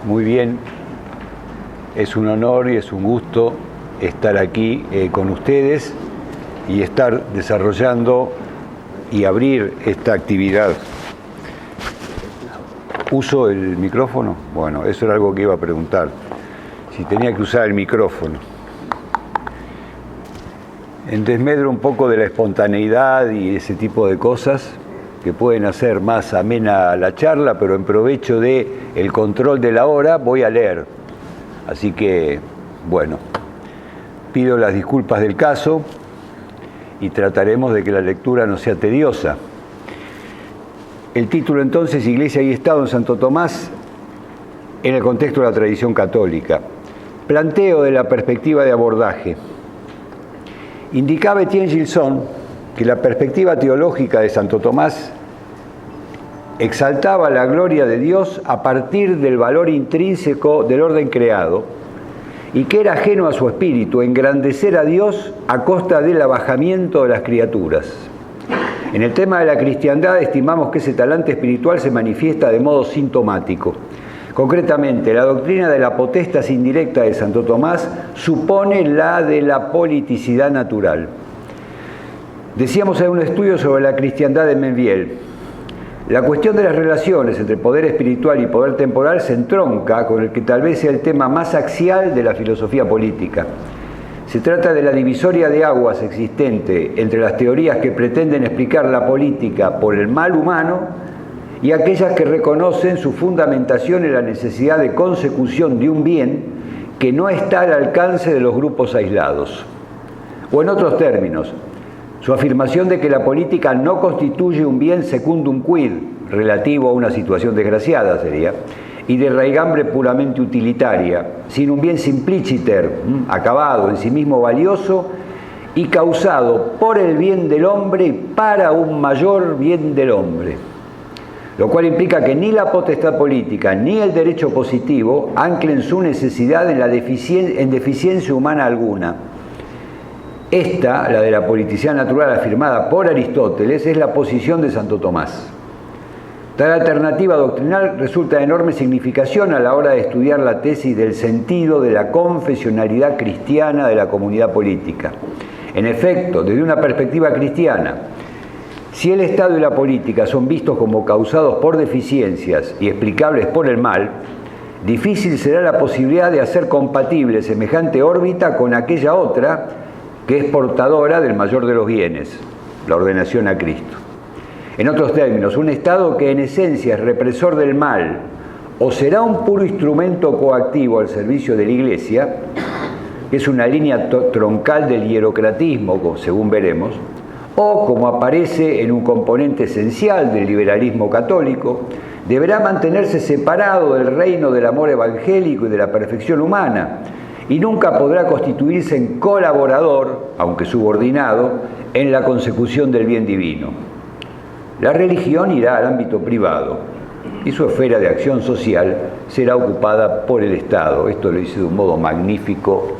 Muy bien, es un honor y es un gusto estar aquí con ustedes y estar desarrollando y abrir esta actividad. ¿Uso el micrófono? Bueno, eso era algo que iba a preguntar, si tenía que usar el micrófono. En desmedro un poco de la espontaneidad y ese tipo de cosas que pueden hacer más amena la charla, pero en provecho del control de la hora voy a leer. Así que, bueno, pido las disculpas del caso y trataremos de que la lectura no sea tediosa. El título entonces, Iglesia y Estado en Santo Tomás, en el contexto de la tradición católica. Planteo de la perspectiva de abordaje. Indicaba Etienne Gilson que la perspectiva teológica de Santo Tomás exaltaba la gloria de Dios a partir del valor intrínseco del orden creado y que era ajeno a su espíritu engrandecer a Dios a costa del abajamiento de las criaturas. En el tema de la cristiandad estimamos que ese talante espiritual se manifiesta de modo sintomático. Concretamente, la doctrina de la potestas indirecta de Santo Tomás supone la de la politicidad natural. Decíamos en un estudio sobre la cristiandad de Menviel, la cuestión de las relaciones entre poder espiritual y poder temporal se entronca con el que tal vez sea el tema más axial de la filosofía política. Se trata de la divisoria de aguas existente entre las teorías que pretenden explicar la política por el mal humano y aquellas que reconocen su fundamentación en la necesidad de consecución de un bien que no está al alcance de los grupos aislados. O en otros términos, su afirmación de que la política no constituye un bien secundum quid, relativo a una situación desgraciada sería, y de raigambre puramente utilitaria, sino un bien simpliciter, acabado, en sí mismo valioso y causado por el bien del hombre y para un mayor bien del hombre. Lo cual implica que ni la potestad política ni el derecho positivo anclen su necesidad en deficiencia humana alguna. Esta, la de la politicidad natural afirmada por Aristóteles, es la posición de Santo Tomás. Tal alternativa doctrinal resulta de enorme significación a la hora de estudiar la tesis del sentido de la confesionalidad cristiana de la comunidad política. En efecto, desde una perspectiva cristiana, si el Estado y la política son vistos como causados por deficiencias y explicables por el mal, difícil será la posibilidad de hacer compatible semejante órbita con aquella otra que es portadora del mayor de los bienes, la ordenación a Cristo. En otros términos, un Estado que en esencia es represor del mal o será un puro instrumento coactivo al servicio de la Iglesia, que es una línea troncal del hierocratismo, según veremos, o, como aparece en un componente esencial del liberalismo católico, deberá mantenerse separado del reino del amor evangélico y de la perfección humana, y nunca podrá constituirse en colaborador, aunque subordinado, en la consecución del bien divino. La religión irá al ámbito privado y su esfera de acción social será ocupada por el Estado. Esto lo dice de un modo magnífico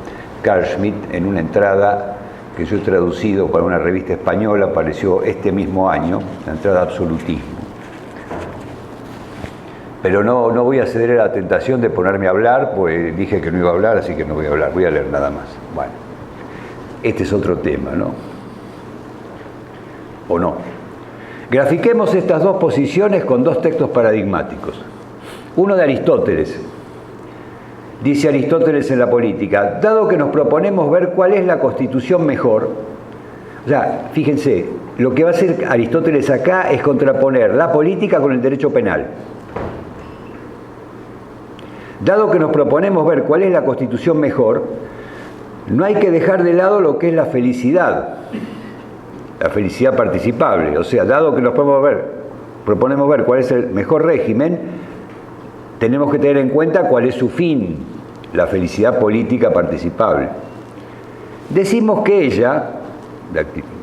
Carl Schmitt en una entrada que yo he traducido para una revista española, apareció este mismo año, la entrada Absolutismo. Pero no voy a ceder a la tentación de ponerme a hablar, pues dije que no iba a hablar, así que no voy a hablar, voy a leer nada más. Bueno, este es otro tema, ¿no? ¿O no? Grafiquemos estas dos posiciones con dos textos paradigmáticos. Uno de Aristóteles. Dice Aristóteles en la política, dado que nos proponemos ver cuál es la constitución mejor, o sea, fíjense, lo que va a hacer Aristóteles acá es contraponer la política con el derecho penal. Dado que nos proponemos ver cuál es la constitución mejor, no hay que dejar de lado lo que es la felicidad participable. O sea, dado que nos proponemos ver cuál es el mejor régimen, tenemos que tener en cuenta cuál es su fin, la felicidad política participable. Decimos que ella,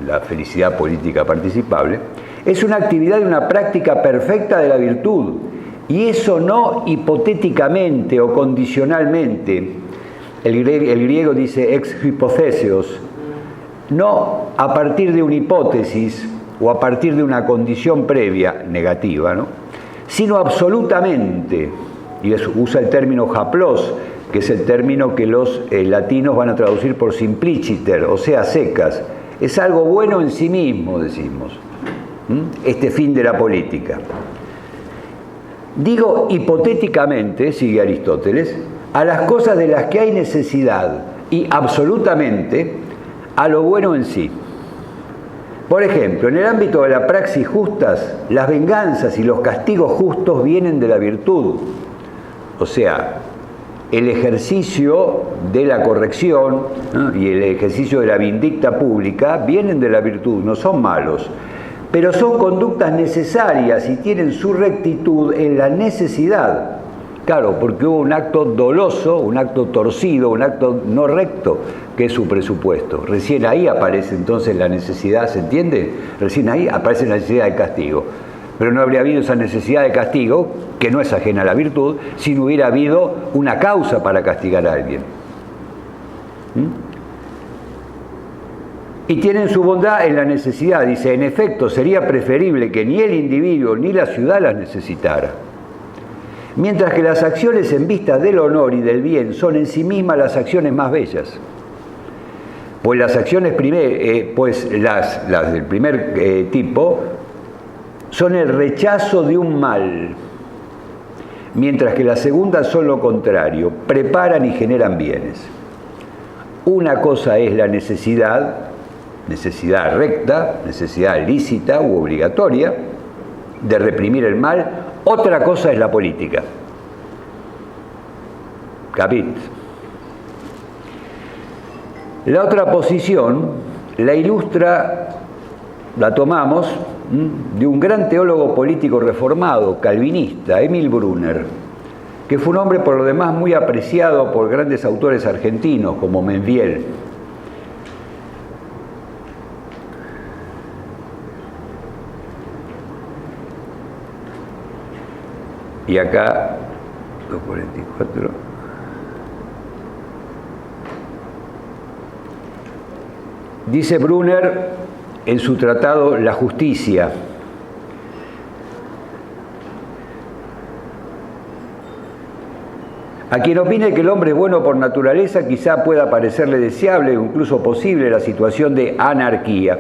la felicidad política participable, es una actividad y una práctica perfecta de la virtud, y eso no hipotéticamente o condicionalmente. El griego dice ex hypothesios, no a partir de una hipótesis o a partir de una condición previa negativa, ¿no? Sino absolutamente, y usa el término haplos, que es el término que los latinos van a traducir por simpliciter, o sea, secas. Es algo bueno en sí mismo, decimos, este fin de la política. Digo hipotéticamente, sigue Aristóteles, a las cosas de las que hay necesidad y absolutamente a lo bueno en sí. Por ejemplo, en el ámbito de la praxis justas, las venganzas y los castigos justos vienen de la virtud. O sea, el ejercicio de la corrección, ¿no?, y el ejercicio de la vindicta pública vienen de la virtud, no son malos, pero son conductas necesarias y tienen su rectitud en la necesidad. Claro, porque hubo un acto doloso, un acto torcido, un acto no recto, que es su presupuesto. Recién ahí aparece entonces la necesidad, ¿se entiende? Recién ahí aparece la necesidad de castigo. Pero no habría habido esa necesidad de castigo, que no es ajena a la virtud, si no hubiera habido una causa para castigar a alguien. Y tienen su bondad en la necesidad. Dice, en efecto, sería preferible que ni el individuo ni la ciudad las necesitara. Mientras que las acciones en vista del honor y del bien son en sí mismas las acciones más bellas. Pues las acciones las del primer tipo son el rechazo de un mal, mientras que las segundas son lo contrario, preparan y generan bienes. Una cosa es la necesidad recta, necesidad lícita u obligatoria de reprimir el mal. Otra cosa es la política. ¿Capit? La otra posición la ilustra, la tomamos de un gran teólogo político reformado, calvinista, Emil Brunner, que fue un hombre por lo demás muy apreciado por grandes autores argentinos como Menviel. Y acá, 244. Dice Brunner en su tratado La Justicia: a quien opine que el hombre es bueno por naturaleza, quizá pueda parecerle deseable o incluso posible la situación de anarquía.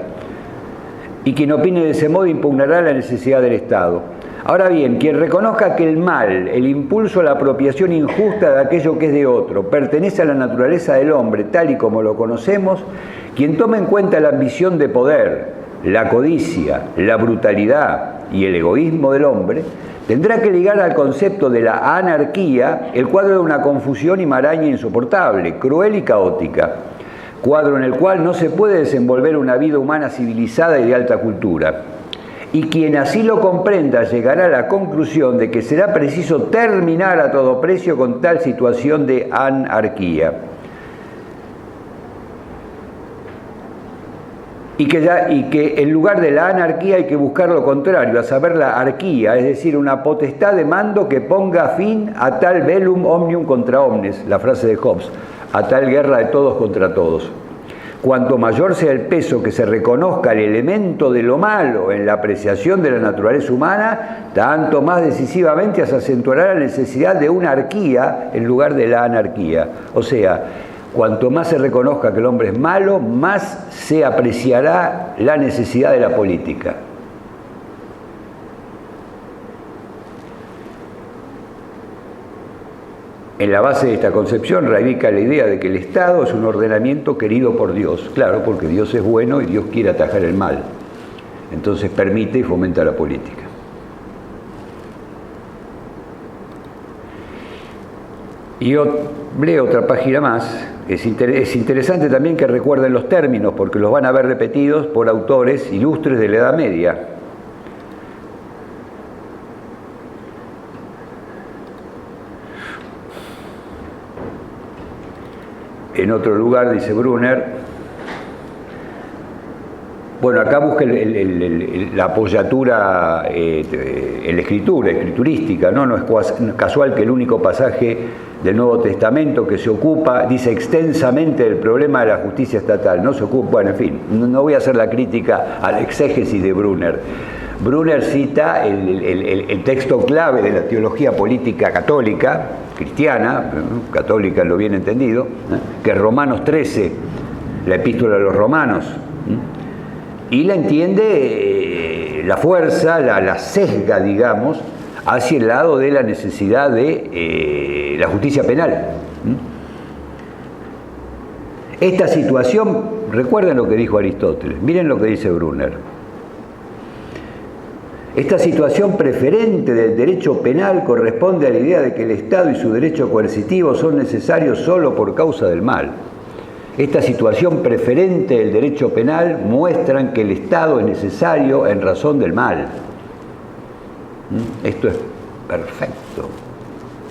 Y quien opine de ese modo impugnará la necesidad del Estado. Ahora bien, quien reconozca que el mal, el impulso a la apropiación injusta de aquello que es de otro, pertenece a la naturaleza del hombre tal y como lo conocemos, quien tome en cuenta la ambición de poder, la codicia, la brutalidad y el egoísmo del hombre, tendrá que ligar al concepto de la anarquía el cuadro de una confusión y maraña insoportable, cruel y caótica, cuadro en el cual no se puede desenvolver una vida humana civilizada y de alta cultura. Y quien así lo comprenda llegará a la conclusión de que será preciso terminar a todo precio con tal situación de anarquía. Y que en lugar de la anarquía hay que buscar lo contrario, a saber la arquía, es decir, una potestad de mando que ponga fin a tal bellum omnium contra omnes, la frase de Hobbes, a tal guerra de todos contra todos. Cuanto mayor sea el peso que se reconozca el elemento de lo malo en la apreciación de la naturaleza humana, tanto más decisivamente se acentuará la necesidad de una arquía en lugar de la anarquía. O sea, cuanto más se reconozca que el hombre es malo, más se apreciará la necesidad de la política. En la base de esta concepción radica la idea de que el Estado es un ordenamiento querido por Dios. Claro, porque Dios es bueno y Dios quiere atajar el mal. Entonces permite y fomenta la política. Y leo otra página más. Es interesante también que recuerden los términos, porque los van a ver repetidos por autores ilustres de la Edad Media. En otro lugar, dice Brunner, bueno, acá busca la apoyatura en la escriturística, ¿no? No es casual que el único pasaje del Nuevo Testamento que se ocupa, dice extensamente del problema de la justicia estatal, no se ocupa, bueno, en fin, no voy a hacer la crítica a la exégesis de Brunner. Brunner cita el texto clave de la teología política católica, cristiana, católica en lo bien entendido, que es Romanos 13, la epístola a los romanos, y la entiende, la fuerza, la sesga, digamos, hacia el lado de la necesidad de la justicia penal. Esta situación, recuerden lo que dijo Aristóteles, miren lo que dice Brunner. Esta situación preferente del derecho penal corresponde a la idea de que el Estado y su derecho coercitivo son necesarios solo por causa del mal. Esta situación preferente del derecho penal muestran que el Estado es necesario en razón del mal. Esto es perfecto.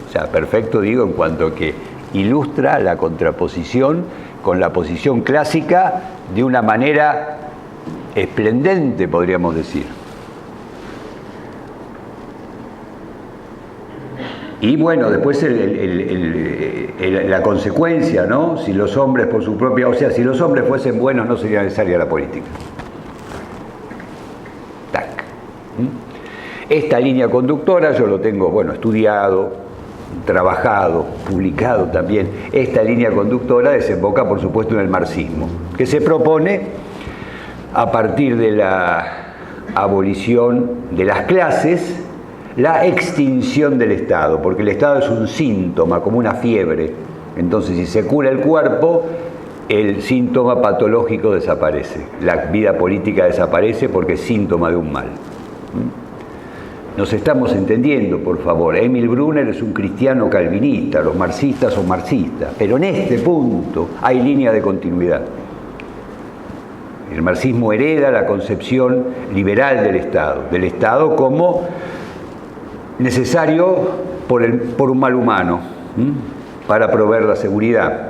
O sea, perfecto digo en cuanto a que ilustra la contraposición con la posición clásica de una manera esplendente, podríamos decir. Y bueno, después la consecuencia, ¿no? Si los hombres por su propia, o sea, si los hombres fuesen buenos no sería necesaria la política. Tac. Esta línea conductora yo lo tengo, bueno, estudiado, trabajado, publicado también. Esta línea conductora desemboca, por supuesto, en el marxismo, que se propone a partir de la abolición de las clases, la extinción del Estado, porque el Estado es un síntoma, como una fiebre. Entonces, si se cura el cuerpo, el síntoma patológico desaparece. La vida política desaparece porque es síntoma de un mal. Nos estamos entendiendo, por favor. Emil Brunner es un cristiano calvinista, los marxistas son marxistas, pero en este punto hay línea de continuidad. El marxismo hereda la concepción liberal del Estado como necesario por un mal humano, para proveer la seguridad.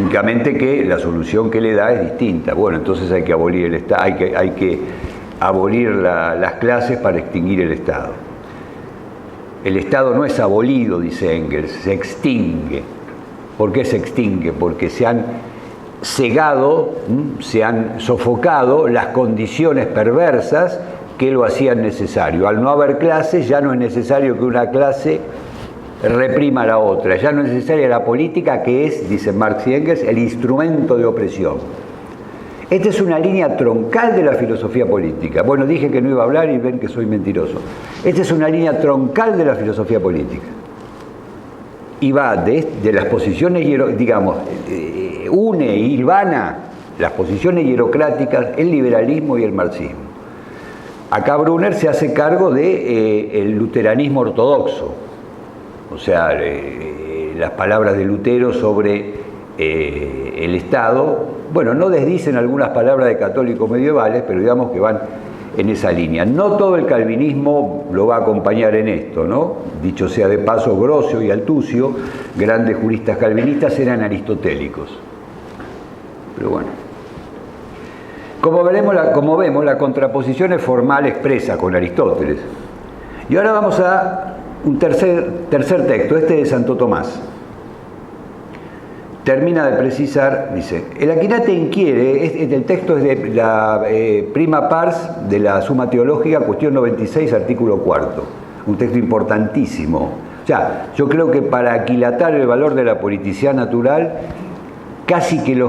Únicamente que la solución que le da es distinta. Bueno, entonces hay que abolir el Estado, hay que abolir las clases para extinguir el Estado. El Estado no es abolido, dice Engels, se extingue. ¿Por qué se extingue? Porque se han cegado, se han sofocado las condiciones perversas que lo hacían necesario. Al no haber clases, ya no es necesario que una clase reprima a la otra. Ya no es necesaria la política, que es, dicen Marx y Engels, el instrumento de opresión. Esta es una línea troncal de la filosofía política. Bueno, dije que no iba a hablar y ven que soy mentiroso. Esta es una línea troncal de la filosofía política. Y va de las posiciones, digamos, une y hilvana las posiciones hierocráticas, el liberalismo y el marxismo. Acá Brunner se hace cargo del luteranismo ortodoxo, o sea, las palabras de Lutero sobre el Estado, bueno, no desdicen algunas palabras de católicos medievales, pero digamos que van en esa línea. No todo el calvinismo lo va a acompañar en esto, ¿no? Dicho sea de paso, Grosio y Altucio, grandes juristas calvinistas, eran aristotélicos. Pero bueno. Como vemos, la contraposición es formal expresa con Aristóteles. Y ahora vamos a un tercer texto, este de Santo Tomás. Termina de precisar, dice, el Aquinate inquiere, el texto es de la prima pars de la Suma Teológica, cuestión 96, artículo 4, un texto importantísimo. O sea, yo creo que para aquilatar el valor de la politicidad natural, casi que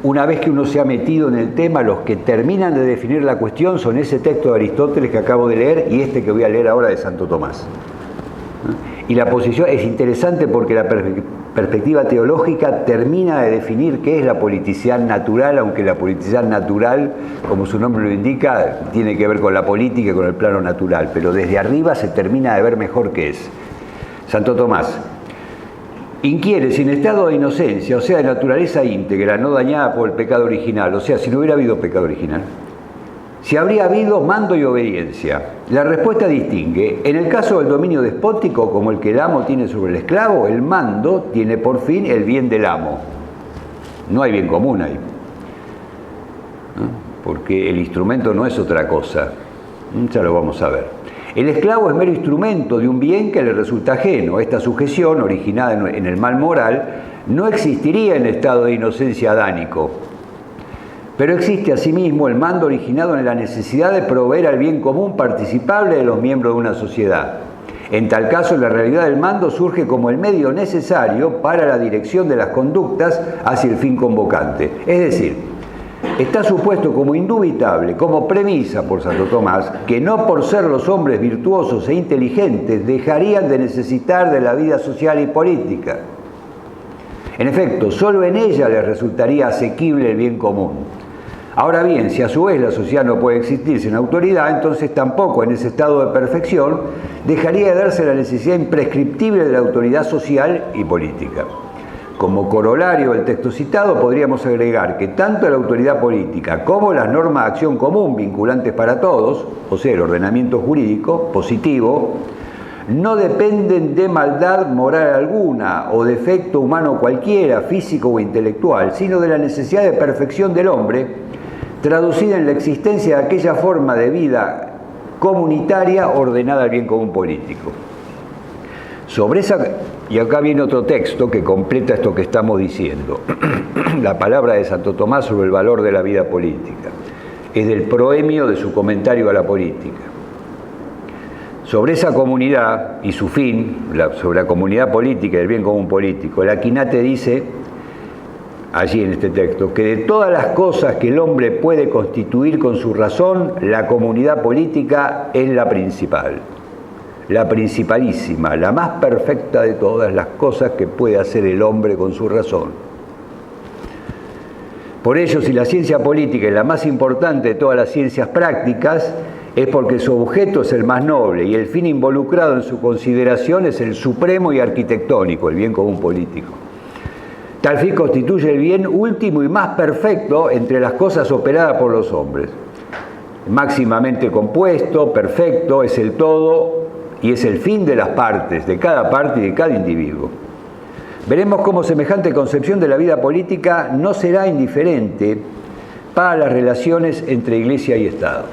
una vez que uno se ha metido en el tema, los que terminan de definir la cuestión son ese texto de Aristóteles que acabo de leer y este que voy a leer ahora de Santo Tomás. Y la posición es interesante porque la perspectiva teológica termina de definir qué es la politicidad natural, aunque la politicidad natural, como su nombre lo indica, tiene que ver con la política y con el plano natural, pero desde arriba se termina de ver mejor qué es. Santo Tomás inquiere si en estado de inocencia, o sea, de naturaleza íntegra, no dañada por el pecado original, o sea, si no hubiera habido pecado original, si habría habido mando y obediencia. La respuesta distingue. En el caso del dominio despótico, como el que el amo tiene sobre el esclavo, el mando tiene por fin el bien del amo. No hay bien común ahí, ¿no? Porque el instrumento no es otra cosa. Ya lo vamos a ver. El esclavo es mero instrumento de un bien que le resulta ajeno. Esta sujeción, originada en el mal moral, no existiría en el estado de inocencia adánico. Pero existe asimismo el mando originado en la necesidad de proveer al bien común participable de los miembros de una sociedad. En tal caso, la realidad del mando surge como el medio necesario para la dirección de las conductas hacia el fin convocante. Es decir, está supuesto como indubitable, como premisa por Santo Tomás, que no por ser los hombres virtuosos e inteligentes dejarían de necesitar de la vida social y política. En efecto, solo en ella les resultaría asequible el bien común. Ahora bien, si a su vez la sociedad no puede existir sin autoridad, entonces tampoco en ese estado de perfección dejaría de darse la necesidad imprescriptible de la autoridad social y política. Como corolario del texto citado, podríamos agregar que tanto la autoridad política como las normas de acción común vinculantes para todos, o sea, el ordenamiento jurídico positivo, no dependen de maldad moral alguna o defecto humano cualquiera, físico o intelectual, sino de la necesidad de perfección del hombre, traducida en la existencia de aquella forma de vida comunitaria ordenada al bien común político. Sobre esa, y acá viene otro texto que completa esto que estamos diciendo, la palabra de Santo Tomás sobre el valor de la vida política. Es del proemio de su comentario a la política. Sobre esa comunidad y su fin, sobre la comunidad política y el bien común político, el Aquinate dice, allí en este texto, que de todas las cosas que el hombre puede constituir con su razón, la comunidad política es la principal, la principalísima, la más perfecta de todas las cosas que puede hacer el hombre con su razón. Por ello, si la ciencia política es la más importante de todas las ciencias prácticas, es porque su objeto es el más noble y el fin involucrado en su consideración es el supremo y arquitectónico, el bien común político. Tal fin constituye el bien último y más perfecto entre las cosas operadas por los hombres. Máximamente compuesto, perfecto, es el todo y es el fin de las partes, de cada parte y de cada individuo. Veremos cómo semejante concepción de la vida política no será indiferente para las relaciones entre Iglesia y Estado.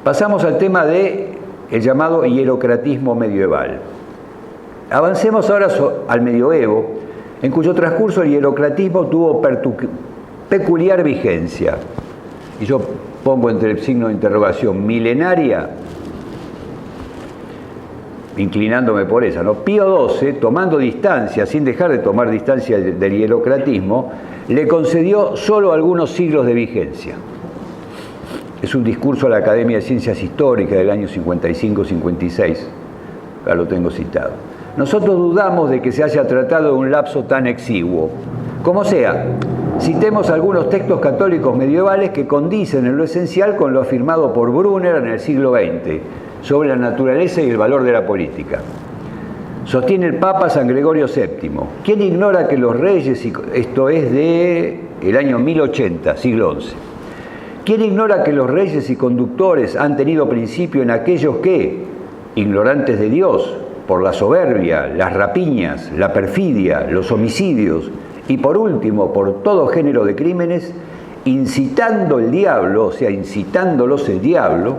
Pasamos al tema del llamado hierocratismo medieval. Avancemos ahora al medioevo, en cuyo transcurso el hierocratismo tuvo peculiar vigencia. Y yo pongo entre el signo de interrogación, milenaria, inclinándome por esa, ¿no? Pío XII, tomando distancia, sin dejar de tomar distancia del hierocratismo, le concedió solo algunos siglos de vigencia. Es un discurso a la Academia de Ciencias Históricas del año 55-56, acá lo tengo citado. Nosotros dudamos de que se haya tratado de un lapso tan exiguo. Como sea, citemos algunos textos católicos medievales que condicen en lo esencial con lo afirmado por Brunner en el siglo XX, sobre la naturaleza y el valor de la política. Sostiene el Papa San Gregorio VII. ¿Quién ignora que los reyes, esto es del año 1080, siglo XI, ¿quién ignora que los reyes y conductores han tenido principio en aquellos que, ignorantes de Dios, por la soberbia, las rapiñas, la perfidia, los homicidios y por último por todo género de crímenes, incitando el diablo, o sea, incitándolos el diablo,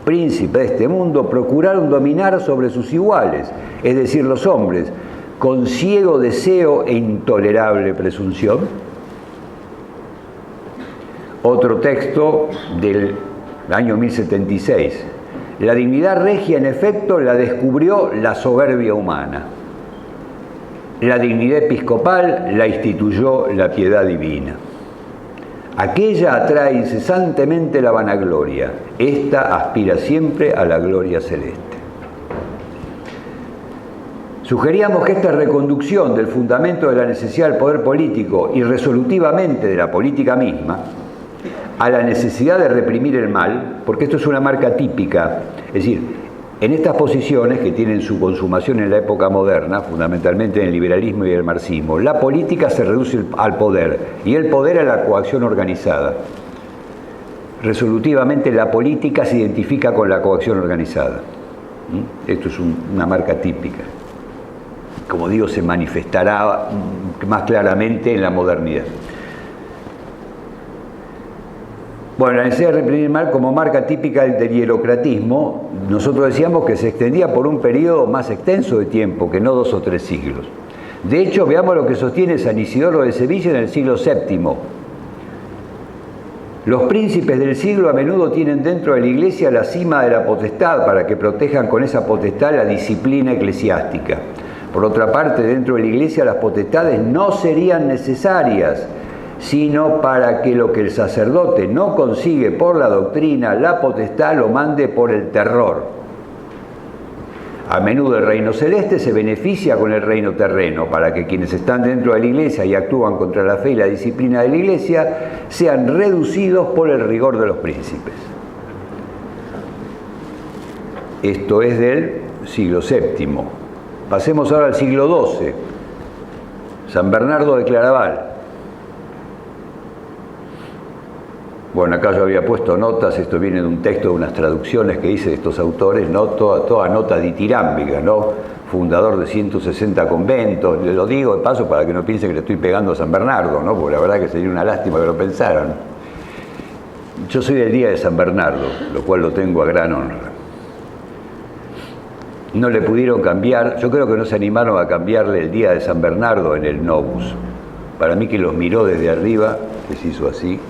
príncipe de este mundo, procuraron dominar sobre sus iguales, es decir, los hombres, con ciego deseo e intolerable presunción? Otro texto del año 1076. La dignidad regia, en efecto, la descubrió la soberbia humana. La dignidad episcopal la instituyó la piedad divina. Aquella atrae incesantemente la vanagloria, esta aspira siempre a la gloria celeste. Sugeríamos que esta reconducción del fundamento de la necesidad del poder político y resolutivamente de la política misma a la necesidad de reprimir el mal, porque esto es una marca típica, es decir, en estas posiciones que tienen su consumación en la época moderna, fundamentalmente en el liberalismo y el marxismo, la política se reduce al poder y el poder a la coacción organizada. Resolutivamente la política se identifica con la coacción organizada. Esto es una marca típica. Como digo, se manifestará más claramente en la modernidad. Bueno, la necesidad de reprimir el mal como marca típica del hierocratismo, nosotros decíamos que se extendía por un periodo más extenso de tiempo, que no 2 o 3 siglos. De hecho, veamos lo que sostiene San Isidoro de Sevilla en el siglo VII. Los príncipes del siglo a menudo tienen dentro de la Iglesia la cima de la potestad para que protejan con esa potestad la disciplina eclesiástica. Por otra parte, dentro de la Iglesia las potestades no serían necesarias, sino para que lo que el sacerdote no consigue por la doctrina, la potestad lo mande por el terror. A menudo el reino celeste se beneficia con el reino terreno, para que quienes están dentro de la Iglesia y actúan contra la fe y la disciplina de la Iglesia sean reducidos por el rigor de los príncipes. Esto es del siglo VII. Pasemos ahora al siglo XII. San Bernardo de Claraval. Bueno, acá yo había puesto notas, esto viene de un texto de unas traducciones que hice de estos autores, ¿no? Toda nota ditirámbica, ¿no? Fundador de 160 conventos, le lo digo de paso para que no piense que le estoy pegando a San Bernardo, ¿no? Porque la verdad que sería una lástima que lo pensaran. Yo soy del día de San Bernardo, lo cual lo tengo a gran honra. No le pudieron cambiar, yo creo que no se animaron a cambiarle el día de San Bernardo en el Novus. Para mí que los miró desde arriba, les hizo así,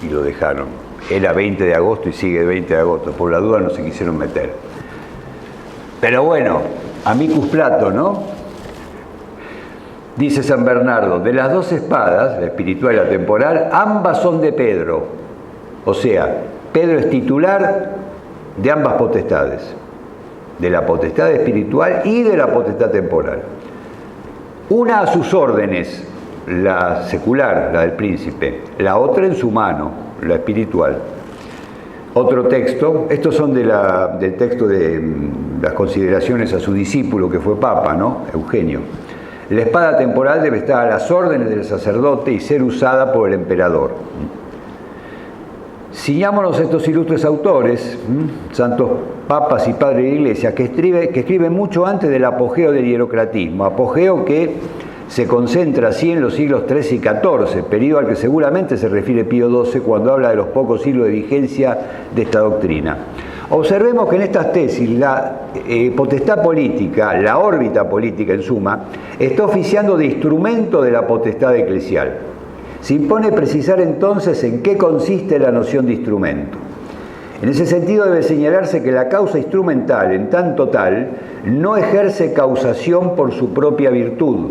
y lo dejaron. Era 20 de agosto y sigue 20 de agosto. Por la duda no se quisieron meter. Pero bueno, amicus Plato, ¿no? Dice San Bernardo, de las dos espadas, la espiritual y la temporal, ambas son de Pedro. O sea, Pedro es titular de ambas potestades. De la potestad espiritual y de la potestad temporal. Una a sus órdenes, la secular, la del príncipe, la otra en su mano, la espiritual. Otro texto, estos son del texto de las consideraciones a su discípulo que fue papa, ¿no? Eugenio. La espada temporal debe estar a las órdenes del sacerdote y ser usada por el emperador. Ciñámonos a estos ilustres autores, santos papas y padres de la Iglesia, que escriben mucho antes del apogeo del hierocratismo, apogeo que se concentra así en los siglos XIII y XIV, periodo al que seguramente se refiere Pío XII cuando habla de los pocos siglos de vigencia de esta doctrina. Observemos que en estas tesis la potestad política, la órbita política en suma, está oficiando de instrumento de la potestad eclesial. Se impone precisar entonces en qué consiste la noción de instrumento. En ese sentido debe señalarse que la causa instrumental, en tanto tal, no ejerce causación por su propia virtud,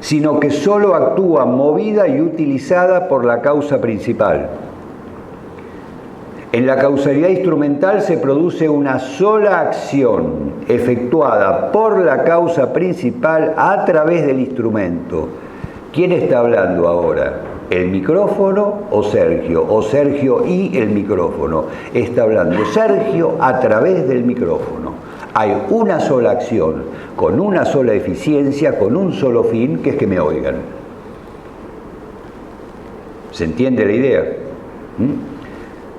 sino que sólo actúa movida y utilizada por la causa principal. En la causalidad instrumental se produce una sola acción efectuada por la causa principal a través del instrumento. ¿Quién está hablando ahora? ¿El micrófono o Sergio? ¿O Sergio y el micrófono? Está hablando Sergio a través del micrófono. Hay una sola acción, con una sola eficiencia, con un solo fin, que es que me oigan. ¿Se entiende la idea?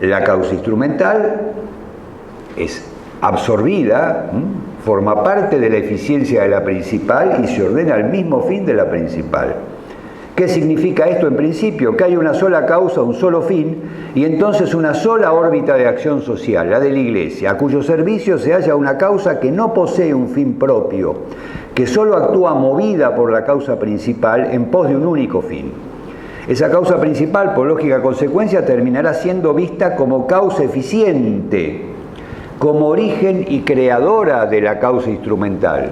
La causa instrumental es absorbida, forma parte de la eficiencia de la principal y se ordena al mismo fin de la principal. ¿Qué significa esto en principio? Que hay una sola causa, un solo fin, y entonces una sola órbita de acción social, la de la Iglesia, a cuyo servicio se halla una causa que no posee un fin propio, que solo actúa movida por la causa principal en pos de un único fin. Esa causa principal, por lógica consecuencia, terminará siendo vista como causa eficiente, como origen y creadora de la causa instrumental.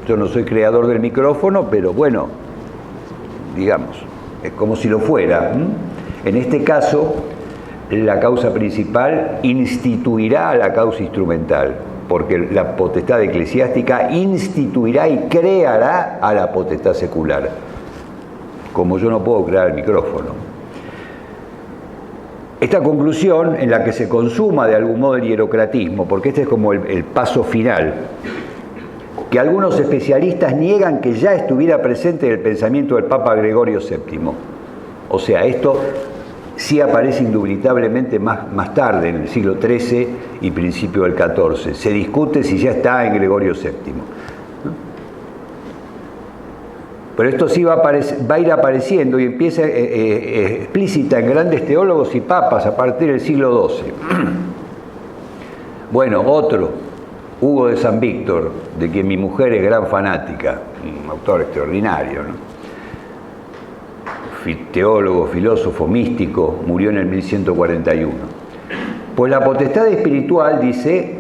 Yo no soy creador del micrófono, pero bueno, digamos, es como si lo fuera. En este caso, la causa principal instituirá a la causa instrumental, porque la potestad eclesiástica instituirá y creará a la potestad secular, como yo no puedo crear el micrófono. Esta conclusión, en la que se consuma de algún modo el hierocratismo, porque este es como el paso final, que algunos especialistas niegan que ya estuviera presente en el pensamiento del Papa Gregorio VII. O sea, esto sí aparece indubitablemente más tarde, en el siglo XIII y principio del XIV. Se discute si ya está en Gregorio VII. Pero esto sí va a ir apareciendo y empieza explícita en grandes teólogos y papas a partir del siglo XII. Bueno, otro, Hugo de San Víctor, de quien mi mujer es gran fanática, un autor extraordinario, ¿no? teólogo, filósofo, místico, murió en el 1141. Pues la potestad espiritual, dice,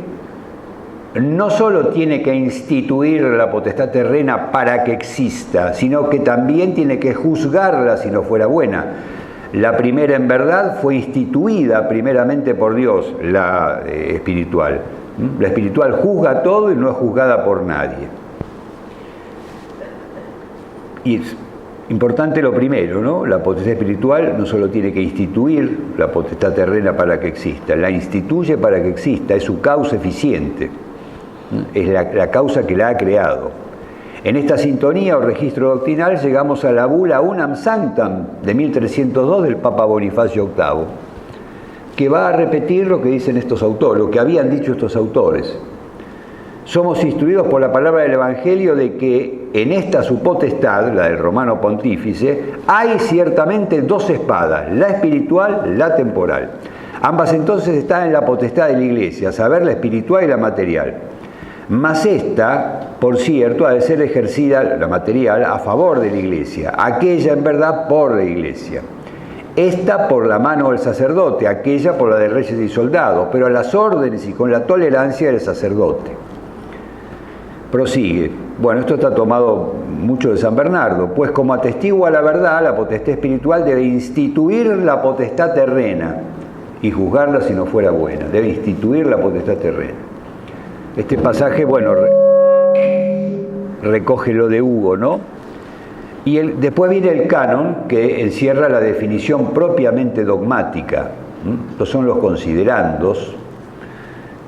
no solo tiene que instituir la potestad terrena para que exista, sino que también tiene que juzgarla si no fuera buena. La primera, en verdad, fue instituida primeramente por Dios, la espiritual. La espiritual juzga todo y no es juzgada por nadie. Y es importante lo primero, ¿no? La potestad espiritual no solo tiene que instituir la potestad terrena para que exista, la instituye para que exista, es su causa eficiente, es la causa que la ha creado. En esta sintonía o registro doctrinal llegamos a la bula Unam Sanctam de 1302 del Papa Bonifacio VIII, que va a repetir lo que dicen estos autores, lo que habían dicho estos autores. Somos instruidos por la palabra del Evangelio de que en esta su potestad, la del romano pontífice, hay ciertamente dos espadas, la espiritual, la temporal. Ambas entonces están en la potestad de la Iglesia, a saber, la espiritual y la material. Mas esta, por cierto, ha de ser ejercida, la material, a favor de la Iglesia, aquella en verdad por la Iglesia. Esta por la mano del sacerdote, aquella por la de reyes y soldados, pero a las órdenes y con la tolerancia del sacerdote. Prosigue. Bueno, esto está tomado mucho de San Bernardo, pues como atestigua la verdad, la potestad espiritual debe instituir la potestad terrena y juzgarla si no fuera buena. Debe instituir la potestad terrena. Este pasaje, bueno, recoge lo de Hugo, ¿no? Y después viene el canon, que encierra la definición propiamente dogmática. Estos son los considerandos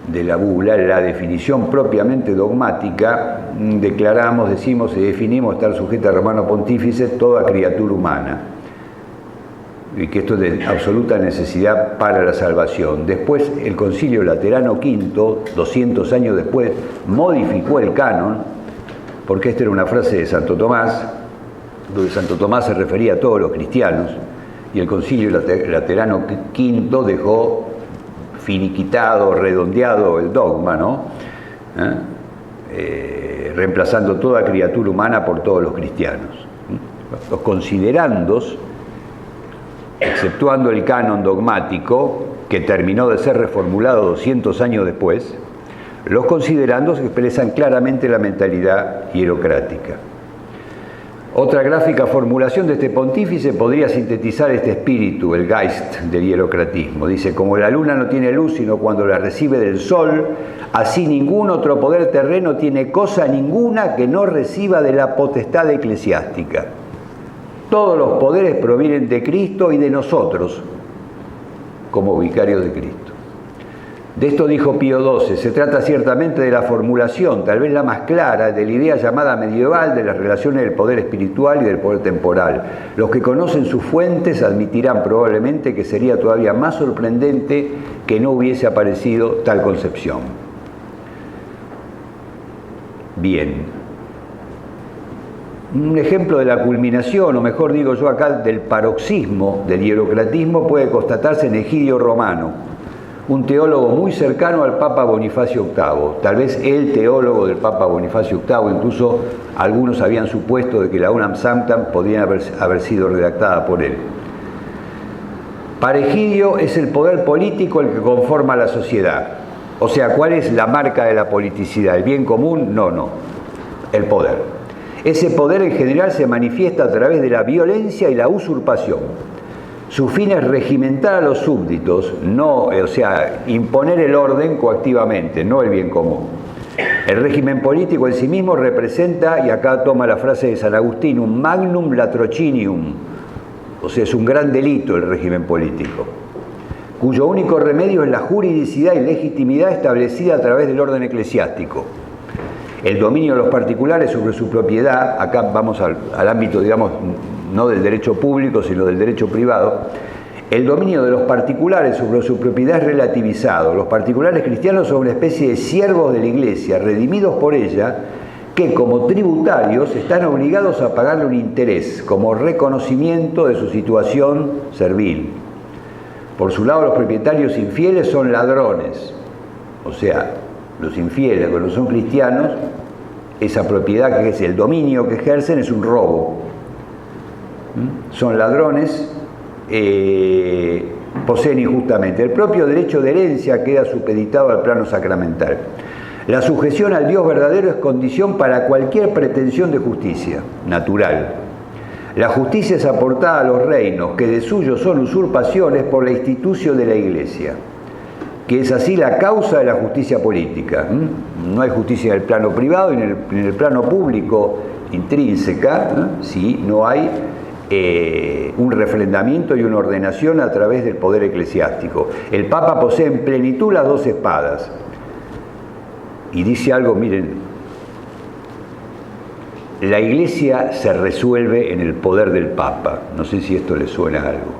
de la bula, la definición propiamente dogmática. Declaramos, decimos y definimos estar sujeta al romano pontífice toda criatura humana, y que esto es de absoluta necesidad para la salvación. Después el Concilio Laterano V, 200 años después, modificó el canon, porque esta era una frase de Santo Tomás, donde Santo Tomás se refería a todos los cristianos, y el Concilio Laterano V dejó finiquitado, redondeado el dogma, ¿no? Reemplazando toda criatura humana por todos los cristianos. Los considerandos, exceptuando el canon dogmático, que terminó de ser reformulado 200 años después, los considerandos expresan claramente la mentalidad hierocrática. Otra gráfica formulación de este pontífice podría sintetizar este espíritu, el Geist del hierocratismo. Dice, como la luna no tiene luz sino cuando la recibe del sol, así ningún otro poder terreno tiene cosa ninguna que no reciba de la potestad eclesiástica. Todos los poderes provienen de Cristo y de nosotros, como vicarios de Cristo. De esto dijo Pío XII, se trata ciertamente de la formulación, tal vez la más clara, de la idea llamada medieval de las relaciones del poder espiritual y del poder temporal. Los que conocen sus fuentes admitirán probablemente que sería todavía más sorprendente que no hubiese aparecido tal concepción. Bien. Un ejemplo de la culminación, o mejor digo yo acá, del paroxismo del hierocratismo puede constatarse en Egidio Romano, un teólogo muy cercano al Papa Bonifacio VIII, tal vez el teólogo del Papa Bonifacio VIII, incluso algunos habían supuesto de que la Unam Sanctam podría haber sido redactada por él. Para Egidio es el poder político el que conforma la sociedad. O sea, ¿cuál es la marca de la politicidad? ¿El bien común? No, el poder. Ese poder en general se manifiesta a través de la violencia y la usurpación. Su fin es regimentar a los súbditos, imponer el orden coactivamente, no el bien común. El régimen político en sí mismo representa, y acá toma la frase de San Agustín, un magnum latrocinium, o sea, es un gran delito el régimen político, cuyo único remedio es la juridicidad y legitimidad establecida a través del orden eclesiástico. El dominio de los particulares sobre su propiedad, acá vamos al ámbito, digamos, no del derecho público, sino del derecho privado. El dominio de los particulares sobre su propiedad es relativizado. Los particulares cristianos son una especie de siervos de la Iglesia, redimidos por ella, que como tributarios están obligados a pagarle un interés, como reconocimiento de su situación servil. Por su lado, los propietarios infieles son ladrones, o sea, los infieles, cuando son cristianos, esa propiedad que es el dominio que ejercen es un robo. son ladrones, poseen injustamente. El propio derecho de herencia queda supeditado al plano sacramental. La sujeción al Dios verdadero es condición para cualquier pretensión de justicia natural. La justicia es aportada a los reinos, que de suyo son usurpaciones, por la institución de la Iglesia, que es así la causa de la justicia política. No hay justicia en el plano privado y en el plano público intrínseca, si no hay un refrendamiento y una ordenación a través del poder eclesiástico. El Papa posee en plenitud las dos espadas. Y dice algo, miren, la Iglesia se resuelve en el poder del Papa. No sé si esto le suena a algo.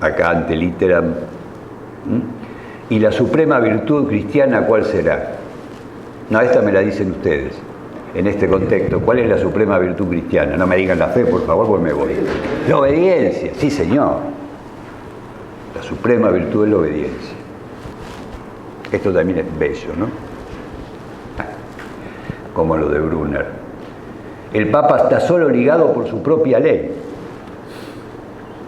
Acá ante litteram. ¿Y la suprema virtud cristiana cuál será? No, esta me la dicen ustedes. En este contexto, ¿cuál es la suprema virtud cristiana? No me digan la fe, por favor, porque me voy. La obediencia, sí señor. La suprema virtud es la obediencia. Esto también es bello, ¿no? Como lo de Brunner. El Papa está solo ligado por su propia ley.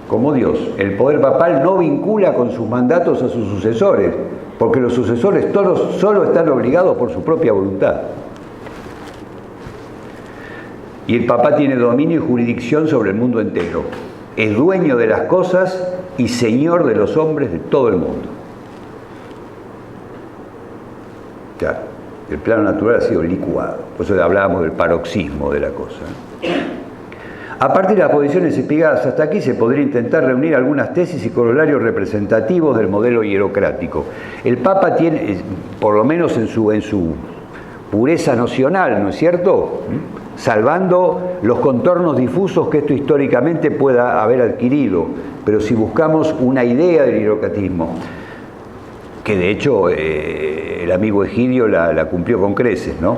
Como Dios, el poder papal no vincula con sus mandatos a sus sucesores, porque los sucesores todos solo están obligados por su propia voluntad. Y el Papa tiene dominio y jurisdicción sobre el mundo entero. Es dueño de las cosas y señor de los hombres de todo el mundo. Claro, el plano natural ha sido licuado. Por eso hablábamos del paroxismo de la cosa. A partir de las posiciones explicadas hasta aquí, se podría intentar reunir algunas tesis y corolarios representativos del modelo hierocrático. El Papa tiene, por lo menos en su pureza nocional, ¿no es cierto?, salvando los contornos difusos que esto históricamente pueda haber adquirido, pero si buscamos una idea del hierocratismo, que de hecho el amigo Egidio la cumplió con creces, ¿no?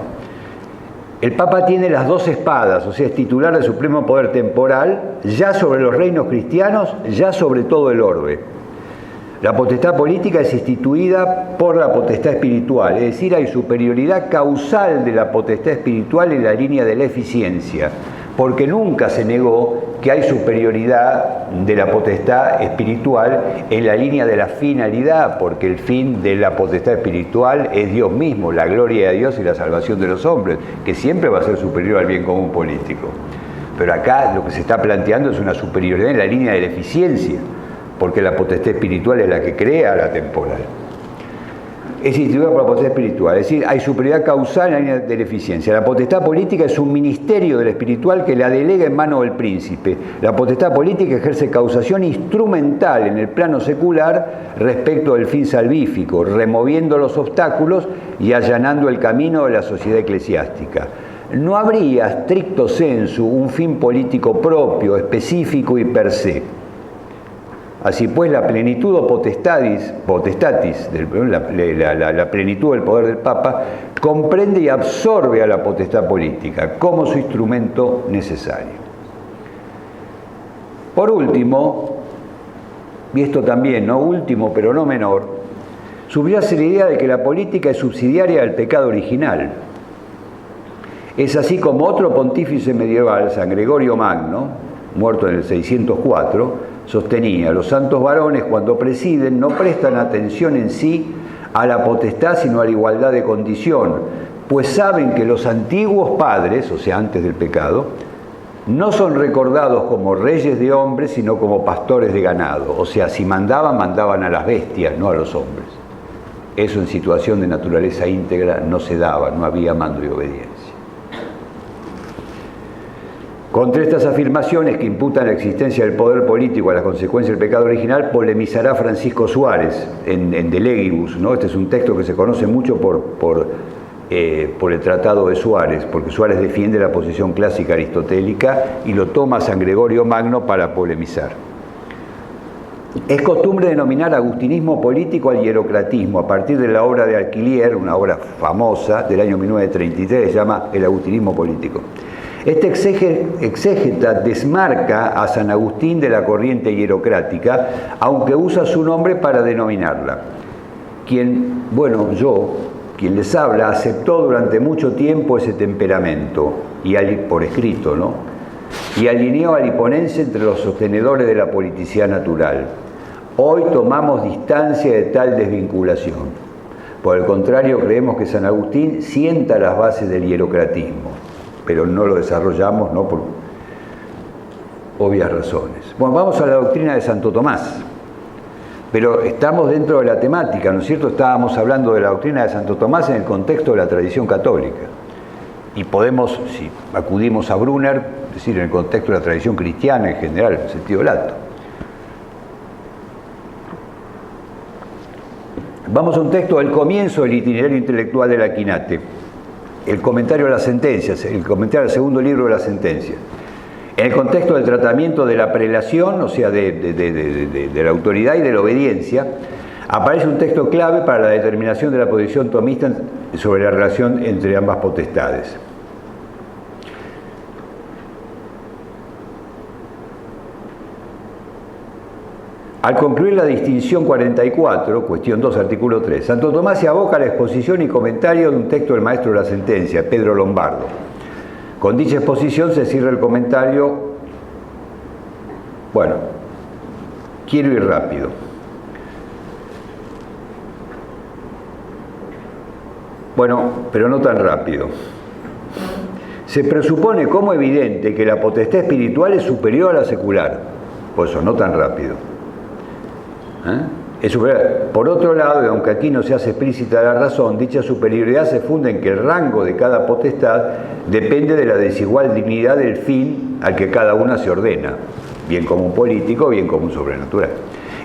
El Papa tiene las dos espadas, o sea, es titular del supremo poder temporal, ya sobre los reinos cristianos, ya sobre todo el orbe. La potestad política es instituida por la potestad espiritual, es decir, hay superioridad causal de la potestad espiritual en la línea de la eficiencia, porque nunca se negó que hay superioridad de la potestad espiritual en la línea de la finalidad, porque el fin de la potestad espiritual es Dios mismo, la gloria de Dios y la salvación de los hombres, que siempre va a ser superior al bien común político. Pero acá lo que se está planteando es una superioridad en la línea de la eficiencia, porque la potestad espiritual es la que crea la temporal. Es instituida por la potestad espiritual, es decir, hay superioridad causal en la línea de la eficiencia. La potestad política es un ministerio del espiritual que la delega en manos del príncipe. La potestad política ejerce causación instrumental en el plano secular respecto del fin salvífico, removiendo los obstáculos y allanando el camino de la sociedad eclesiástica. No habría, stricto sensu, un fin político propio, específico y per se. Así pues, la plenitud o potestatis, la plenitud del poder del Papa, comprende y absorbe a la potestad política como su instrumento necesario. Por último, y esto también, no último pero no menor, subyace la idea de que la política es subsidiaria del pecado original. Es así como otro pontífice medieval, San Gregorio Magno, muerto en el 604, sostenía: los santos varones, cuando presiden, no prestan atención en sí a la potestad, sino a la igualdad de condición, pues saben que los antiguos padres, o sea, antes del pecado, no son recordados como reyes de hombres, sino como pastores de ganado. O sea, si mandaban, mandaban a las bestias, no a los hombres. Eso en situación de naturaleza íntegra no se daba, no había mando y obediencia. Contra estas afirmaciones que imputan la existencia del poder político a la consecuencia del pecado original, polemizará Francisco Suárez en De Legibus, ¿no? Este es un texto que se conoce mucho por el Tratado de Suárez, porque Suárez defiende la posición clásica aristotélica y lo toma San Gregorio Magno para polemizar. Es costumbre denominar agustinismo político al hierocratismo, a partir de la obra de Alquilier, una obra famosa del año 1933, se llama El agustinismo político. Este exégeta desmarca a San Agustín de la corriente hierocrática, aunque usa su nombre para denominarla. Quien les habla, aceptó durante mucho tiempo ese temperamento, por escrito, ¿no? Y alineó al hiponense entre los sostenedores de la politicidad natural. Hoy tomamos distancia de tal desvinculación. Por el contrario, creemos que San Agustín sienta las bases del hierocratismo, pero no lo desarrollamos, ¿no?, por obvias razones. Bueno, vamos a la doctrina de Santo Tomás, pero estamos dentro de la temática, ¿no es cierto? Estábamos hablando de la doctrina de Santo Tomás en el contexto de la tradición católica. Y podemos, si acudimos a Brunner, decir, en el contexto de la tradición cristiana en general, en sentido lato. Vamos a un texto del comienzo del itinerario intelectual de la Quinate, el comentario a las sentencias, el comentario al segundo libro de las sentencias. En el contexto del tratamiento de la prelación, o sea, de la autoridad y de la obediencia, aparece un texto clave para la determinación de la posición tomista sobre la relación entre ambas potestades. Al concluir la distinción 44, cuestión 2, artículo 3, Santo Tomás se aboca a la exposición y comentario de un texto del maestro de la sentencia, Pedro Lombardo. Con dicha exposición se cierra el comentario. Bueno, quiero ir rápido. Bueno, pero no tan rápido. Se presupone como evidente que la potestad espiritual es superior a la secular. Por eso, no tan rápido. Es superior. Por otro lado, y aunque aquí no se hace explícita la razón, dicha superioridad se funda en que el rango de cada potestad depende de la desigual dignidad del fin al que cada una se ordena, bien como un político, bien como un sobrenatural.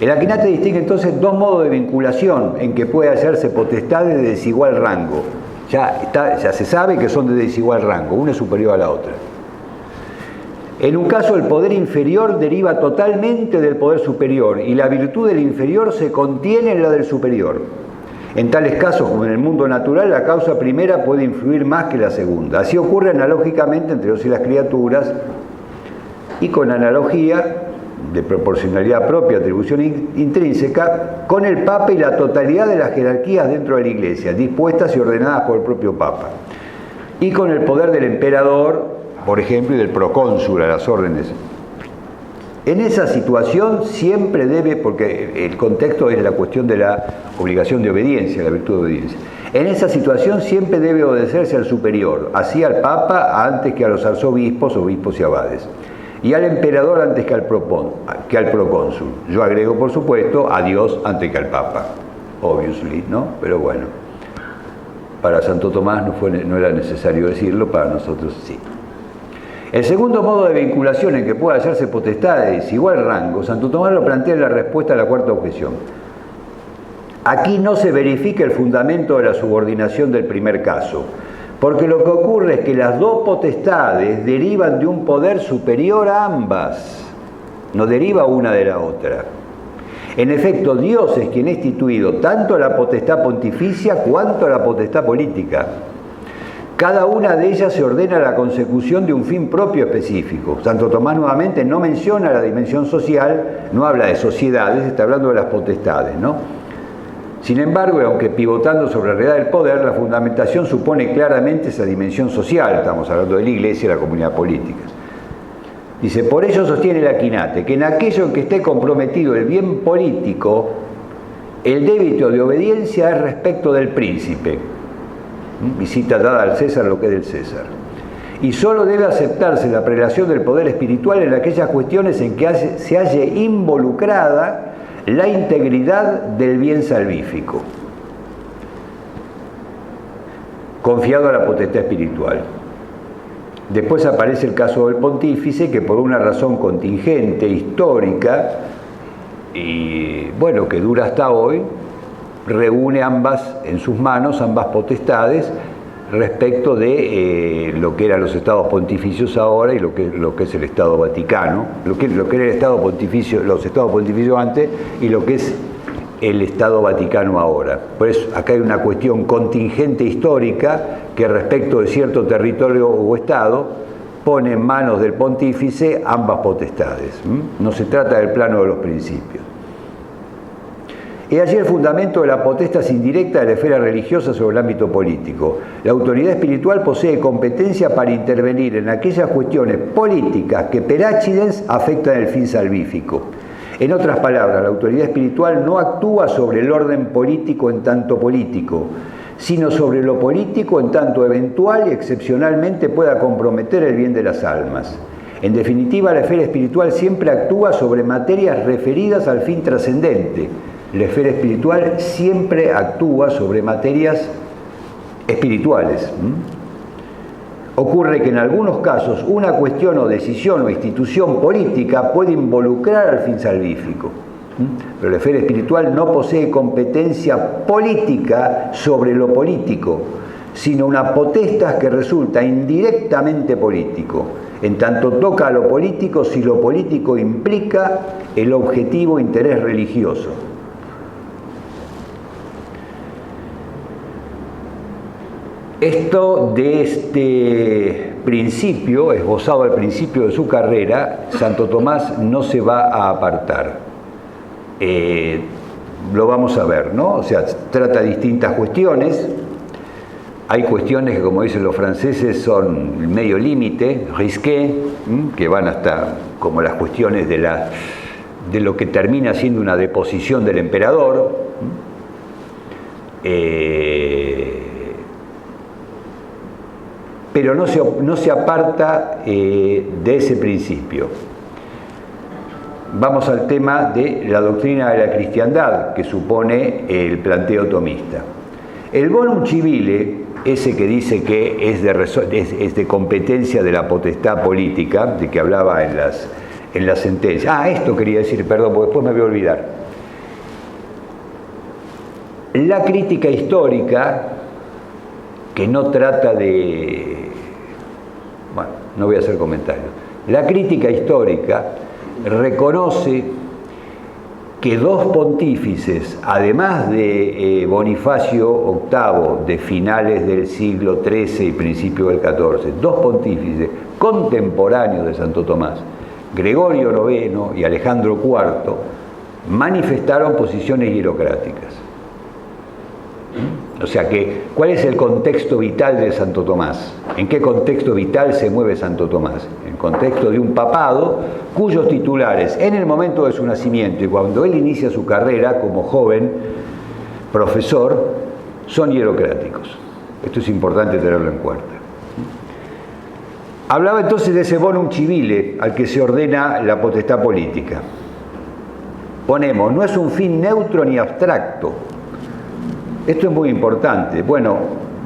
El Aquinate distingue entonces dos modos de vinculación en que puede hacerse potestades de desigual rango. Ya se sabe que son de desigual rango, una es superior a la otra. En un caso, el poder inferior deriva totalmente del poder superior y la virtud del inferior se contiene en la del superior. En tales casos, como en el mundo natural, la causa primera puede influir más que la segunda. Así ocurre analógicamente entre Dios y las criaturas, y con analogía de proporcionalidad propia, atribución intrínseca, con el Papa y la totalidad de las jerarquías dentro de la Iglesia, dispuestas y ordenadas por el propio Papa. Y con el poder del emperador, por ejemplo, y del procónsul a las órdenes. En esa situación siempre debe, porque el contexto es la cuestión de la obligación de obediencia, la virtud de obediencia. En esa situación siempre debe obedecerse al superior, así al Papa antes que a los arzobispos, obispos y abades, y al emperador antes que al procónsul. Yo agrego, por supuesto, a Dios antes que al Papa, obviously, ¿no? Pero bueno, para Santo Tomás no era necesario decirlo, para nosotros sí. El segundo modo de vinculación en que puede hacerse potestad de desigual rango, Santo Tomás lo plantea en la respuesta a la cuarta objeción. Aquí no se verifica el fundamento de la subordinación del primer caso, porque lo que ocurre es que las dos potestades derivan de un poder superior a ambas, no deriva una de la otra. En efecto, Dios es quien ha instituido tanto la potestad pontificia cuanto la potestad política. Cada una de ellas se ordena la consecución de un fin propio específico. Santo Tomás nuevamente no menciona la dimensión social, no habla de sociedades, está hablando de las potestades, ¿no? Sin embargo, aunque pivotando sobre la realidad del poder, la fundamentación supone claramente esa dimensión social, estamos hablando de la Iglesia y la comunidad política. Dice, por ello sostiene el Aquinate, que en aquello en que esté comprometido el bien político, el débito de obediencia es respecto del príncipe. Visita dada al César lo que es del César. Y solo debe aceptarse la prelación del poder espiritual en aquellas cuestiones en que se halle involucrada la integridad del bien salvífico, confiado a la potestad espiritual. Después aparece el caso del pontífice, que por una razón contingente, histórica, y bueno, que dura hasta hoy, reúne en sus manos ambas potestades respecto de lo que eran los estados pontificios ahora y lo que es el Estado Vaticano, lo que era el Estado Pontificio, los estados pontificios antes y lo que es el Estado Vaticano ahora. Por eso acá hay una cuestión contingente histórica que respecto de cierto territorio o estado pone en manos del pontífice ambas potestades. No se trata del plano de los principios. He allí el fundamento de la potestas indirecta de la esfera religiosa sobre el ámbito político. La autoridad espiritual posee competencia para intervenir en aquellas cuestiones políticas que per accidens afectan el fin salvífico. En otras palabras, la autoridad espiritual no actúa sobre el orden político en tanto político, sino sobre lo político en tanto eventual y excepcionalmente pueda comprometer el bien de las almas. En definitiva, la esfera espiritual siempre actúa sobre materias referidas al fin trascendente. La esfera espiritual siempre actúa sobre materias espirituales. Ocurre que en algunos casos una cuestión o decisión o institución política puede involucrar al fin salvífico. Pero la esfera espiritual no posee competencia política sobre lo político, sino una potestas que resulta indirectamente político, en tanto toca a lo político si lo político implica el objetivo interés religioso. Esto de este principio, esbozado al principio de su carrera, Santo Tomás no se va a apartar. Lo vamos a ver, ¿no? O sea, trata distintas cuestiones. Hay cuestiones que, como dicen los franceses, son medio límite, risqué, que van hasta como las cuestiones de lo que termina siendo una deposición del emperador. Pero no se aparta de ese principio. Vamos al tema de la doctrina de la cristiandad, que supone el planteo tomista. El bonum civile, ese que dice que es de competencia de la potestad política, de que hablaba en las sentencias. Esto quería decir, perdón, porque después me voy a olvidar. La crítica histórica, que no trata de... Bueno, no voy a hacer comentarios. La crítica histórica reconoce que dos pontífices, además de Bonifacio VIII, de finales del siglo XIII y principio del XIV, dos pontífices contemporáneos de Santo Tomás, Gregorio IX y Alejandro IV, manifestaron posiciones hierocráticas. O sea que, ¿cuál es el contexto vital de Santo Tomás? ¿En qué contexto vital se mueve Santo Tomás? En el contexto de un papado cuyos titulares, en el momento de su nacimiento y cuando él inicia su carrera como joven profesor, son hierocráticos. Esto es importante tenerlo en cuenta. Hablaba entonces de ese bonum civile al que se ordena la potestad política. Ponemos, no es un fin neutro ni abstracto. Esto es muy importante. Bueno,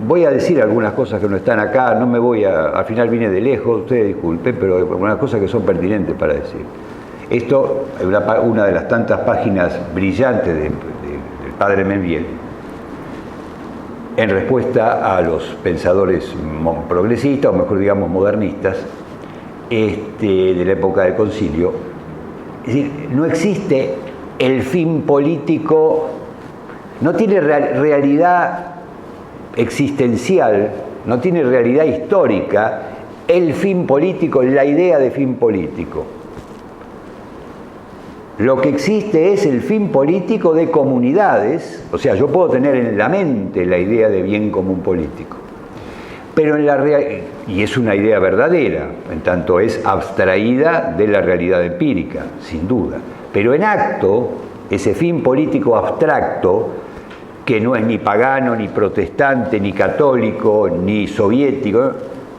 voy a decir algunas cosas que no están acá, no me voy al final vine de lejos, ustedes disculpen, pero hay algunas cosas que son pertinentes para decir. Esto es una de las tantas páginas brillantes del padre Membiel, en respuesta a los pensadores progresistas, o mejor digamos modernistas, de la época del concilio. Es decir, no existe el fin político. No tiene realidad existencial, no tiene realidad histórica el fin político, la idea de fin político. Lo que existe es el fin político de comunidades, o sea, yo puedo tener en la mente la idea de bien común político, pero y es una idea verdadera, en tanto es abstraída de la realidad empírica, sin duda, pero en acto, ese fin político abstracto, que no es ni pagano, ni protestante, ni católico, ni soviético,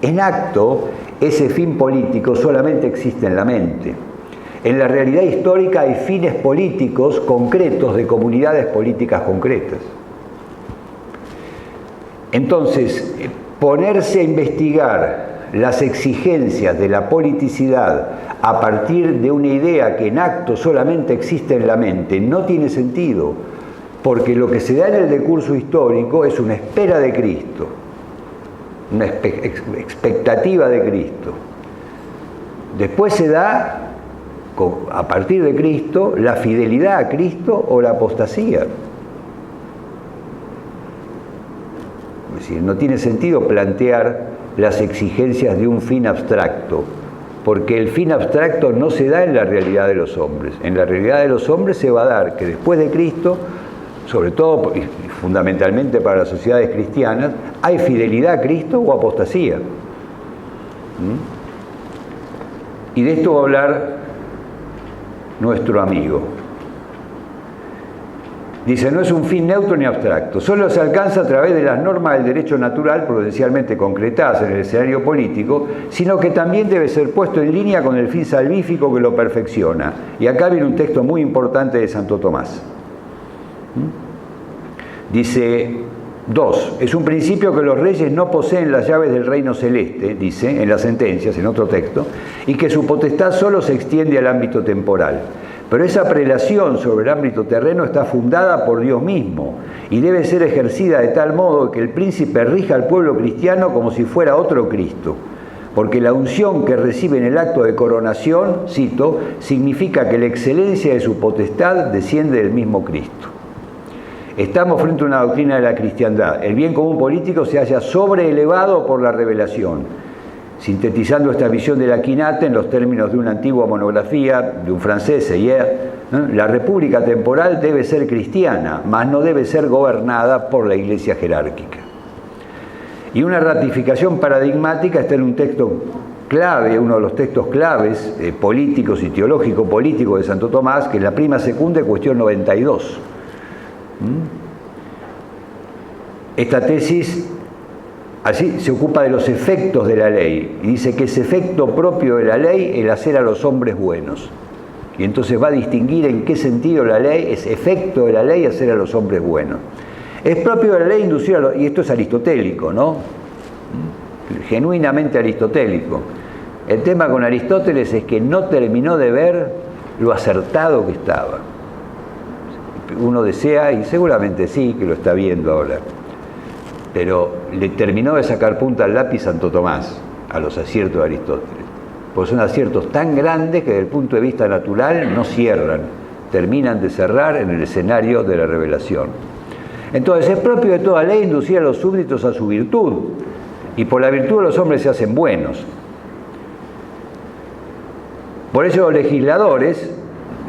en acto, ese fin político solamente existe en la mente. En la realidad histórica hay fines políticos concretos de comunidades políticas concretas. Entonces, ponerse a investigar las exigencias de la politicidad a partir de una idea que en acto solamente existe en la mente no tiene sentido. Porque lo que se da en el decurso histórico es una espera de Cristo, una expectativa de Cristo. Después se da, a partir de Cristo, la fidelidad a Cristo o la apostasía. Es decir, no tiene sentido plantear las exigencias de un fin abstracto, porque el fin abstracto no se da en la realidad de los hombres. En la realidad de los hombres se va a dar que después de Cristo sobre todo y fundamentalmente para las sociedades cristianas, ¿hay fidelidad a Cristo o apostasía? Y de esto va a hablar nuestro amigo. Dice, no es un fin neutro ni abstracto, solo se alcanza a través de las normas del derecho natural prudencialmente concretadas en el escenario político, sino que también debe ser puesto en línea con el fin salvífico que lo perfecciona. Y acá viene un texto muy importante de Santo Tomás. Dice, 2. Es un principio que los reyes no poseen las llaves del reino celeste, dice, en las sentencias, en otro texto, y que su potestad solo se extiende al ámbito temporal. Pero esa prelación sobre el ámbito terreno está fundada por Dios mismo y debe ser ejercida de tal modo que el príncipe rija al pueblo cristiano como si fuera otro Cristo. Porque la unción que recibe en el acto de coronación, cito, significa que la excelencia de su potestad desciende del mismo Cristo. Estamos frente a una doctrina de la cristiandad. El bien común político se halla sobreelevado por la revelación. Sintetizando esta visión de la Quinate en los términos de una antigua monografía de un francés, Seyer, la república temporal debe ser cristiana, mas no debe ser gobernada por la iglesia jerárquica. Y una ratificación paradigmática está en un texto clave, uno de los textos claves políticos y teológico-políticos de Santo Tomás, que es la Prima Secunda, cuestión 92. Esta tesis así se ocupa de los efectos de la ley y dice que es efecto propio de la ley el hacer a los hombres buenos. Y entonces va a distinguir en qué sentido la ley es efecto de la ley hacer a los hombres buenos. Es propio de la ley inducir a los... Y esto es aristotélico, ¿no? Genuinamente aristotélico. El tema con Aristóteles es que no terminó de ver lo acertado que estaba. Uno desea, y seguramente sí, que lo está viendo ahora, pero le terminó de sacar punta al lápiz Santo Tomás a los aciertos de Aristóteles, porque son aciertos tan grandes que desde el punto de vista natural no cierran, terminan de cerrar en el escenario de la revelación. Entonces es propio de toda ley inducir a los súbditos a su virtud, y por la virtud los hombres se hacen buenos. Por eso los legisladores,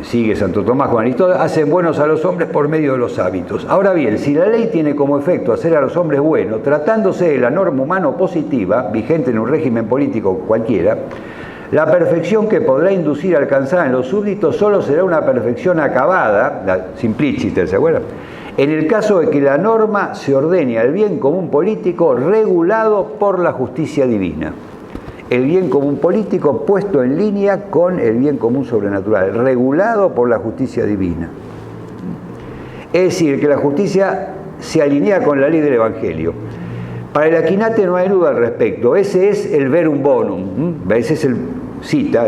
sigue Santo Tomás con Aristóteles, hacen buenos a los hombres por medio de los hábitos. Ahora bien, si la ley tiene como efecto hacer a los hombres buenos, tratándose de la norma humana positiva, vigente en un régimen político cualquiera, la perfección que podrá inducir a alcanzar en los súbditos solo será una perfección acabada, la simpliciter, ¿se acuerdan? En el caso de que la norma se ordene al bien común político regulado por la justicia divina. El bien común político puesto en línea con el bien común sobrenatural, regulado por la justicia divina. Es decir, que la justicia se alinea con la ley del Evangelio. Para el Aquinate no hay duda al respecto. Ese es el verum bonum, ese es el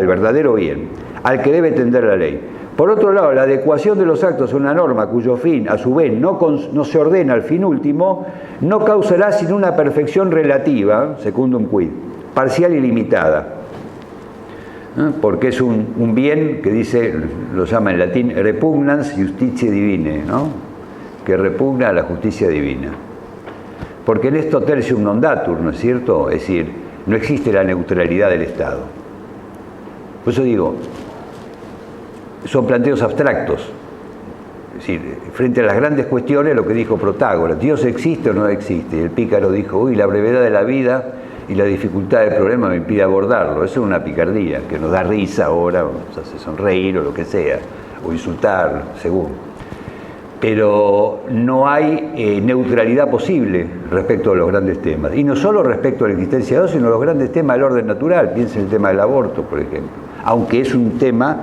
verdadero bien, al que debe tender la ley. Por otro lado, la adecuación de los actos a una norma cuyo fin, a su vez, no se ordena al fin último, no causará sino una perfección relativa, secundum quid, parcial y limitada, porque es un bien que dice, lo llama en latín, repugnans justitiae divinae, ¿no? Que repugna a la justicia divina. Porque en esto tertium non datur, ¿no es cierto? Es decir, no existe la neutralidad del Estado. Por eso digo, son planteos abstractos. Es decir, frente a las grandes cuestiones, lo que dijo Protágoras, ¿Dios existe o no existe? Y el pícaro dijo, uy, la brevedad de la vida y la dificultad del problema me impide abordarlo. Eso es una picardía que nos da risa ahora, nos hace sonreír o lo que sea, o insultar, según. Pero no hay neutralidad posible respecto a los grandes temas. Y no solo respecto a la existencia de Dios, sino a los grandes temas del orden natural. Piensen en el tema del aborto, por ejemplo. Aunque es un tema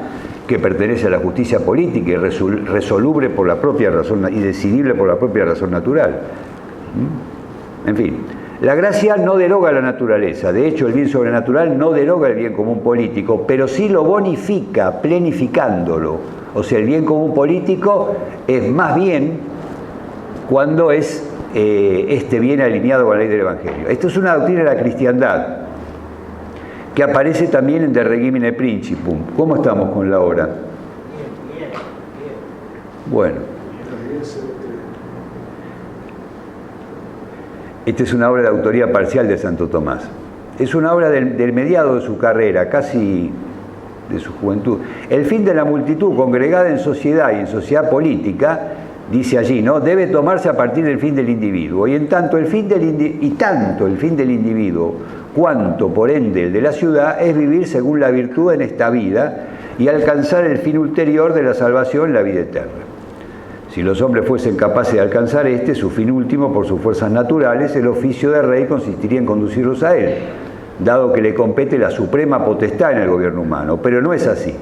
que pertenece a la justicia política y resoluble por la propia razón y decidible por la propia razón natural. En fin. La gracia no deroga la naturaleza, de hecho el bien sobrenatural no deroga el bien común político, pero sí lo bonifica, plenificándolo. O sea, el bien común político es más bien cuando es este bien alineado con la ley del Evangelio. Esto es una doctrina de la cristiandad, que aparece también en De Regimine Principum. ¿Cómo estamos con la hora? Bien. Bueno. Esta es una obra de autoría parcial de Santo Tomás. Es una obra del mediado de su carrera, casi de su juventud. El fin de la multitud congregada en sociedad y en sociedad política dice allí, ¿no? Debe tomarse a partir del fin del individuo. Y tanto el fin del individuo cuanto, por ende, el de la ciudad es vivir según la virtud en esta vida y alcanzar el fin ulterior de la salvación, la vida eterna. Si los hombres fuesen capaces de alcanzar su fin último por sus fuerzas naturales, el oficio de rey consistiría en conducirlos a él, dado que le compete la suprema potestad en el gobierno humano. Pero no es así.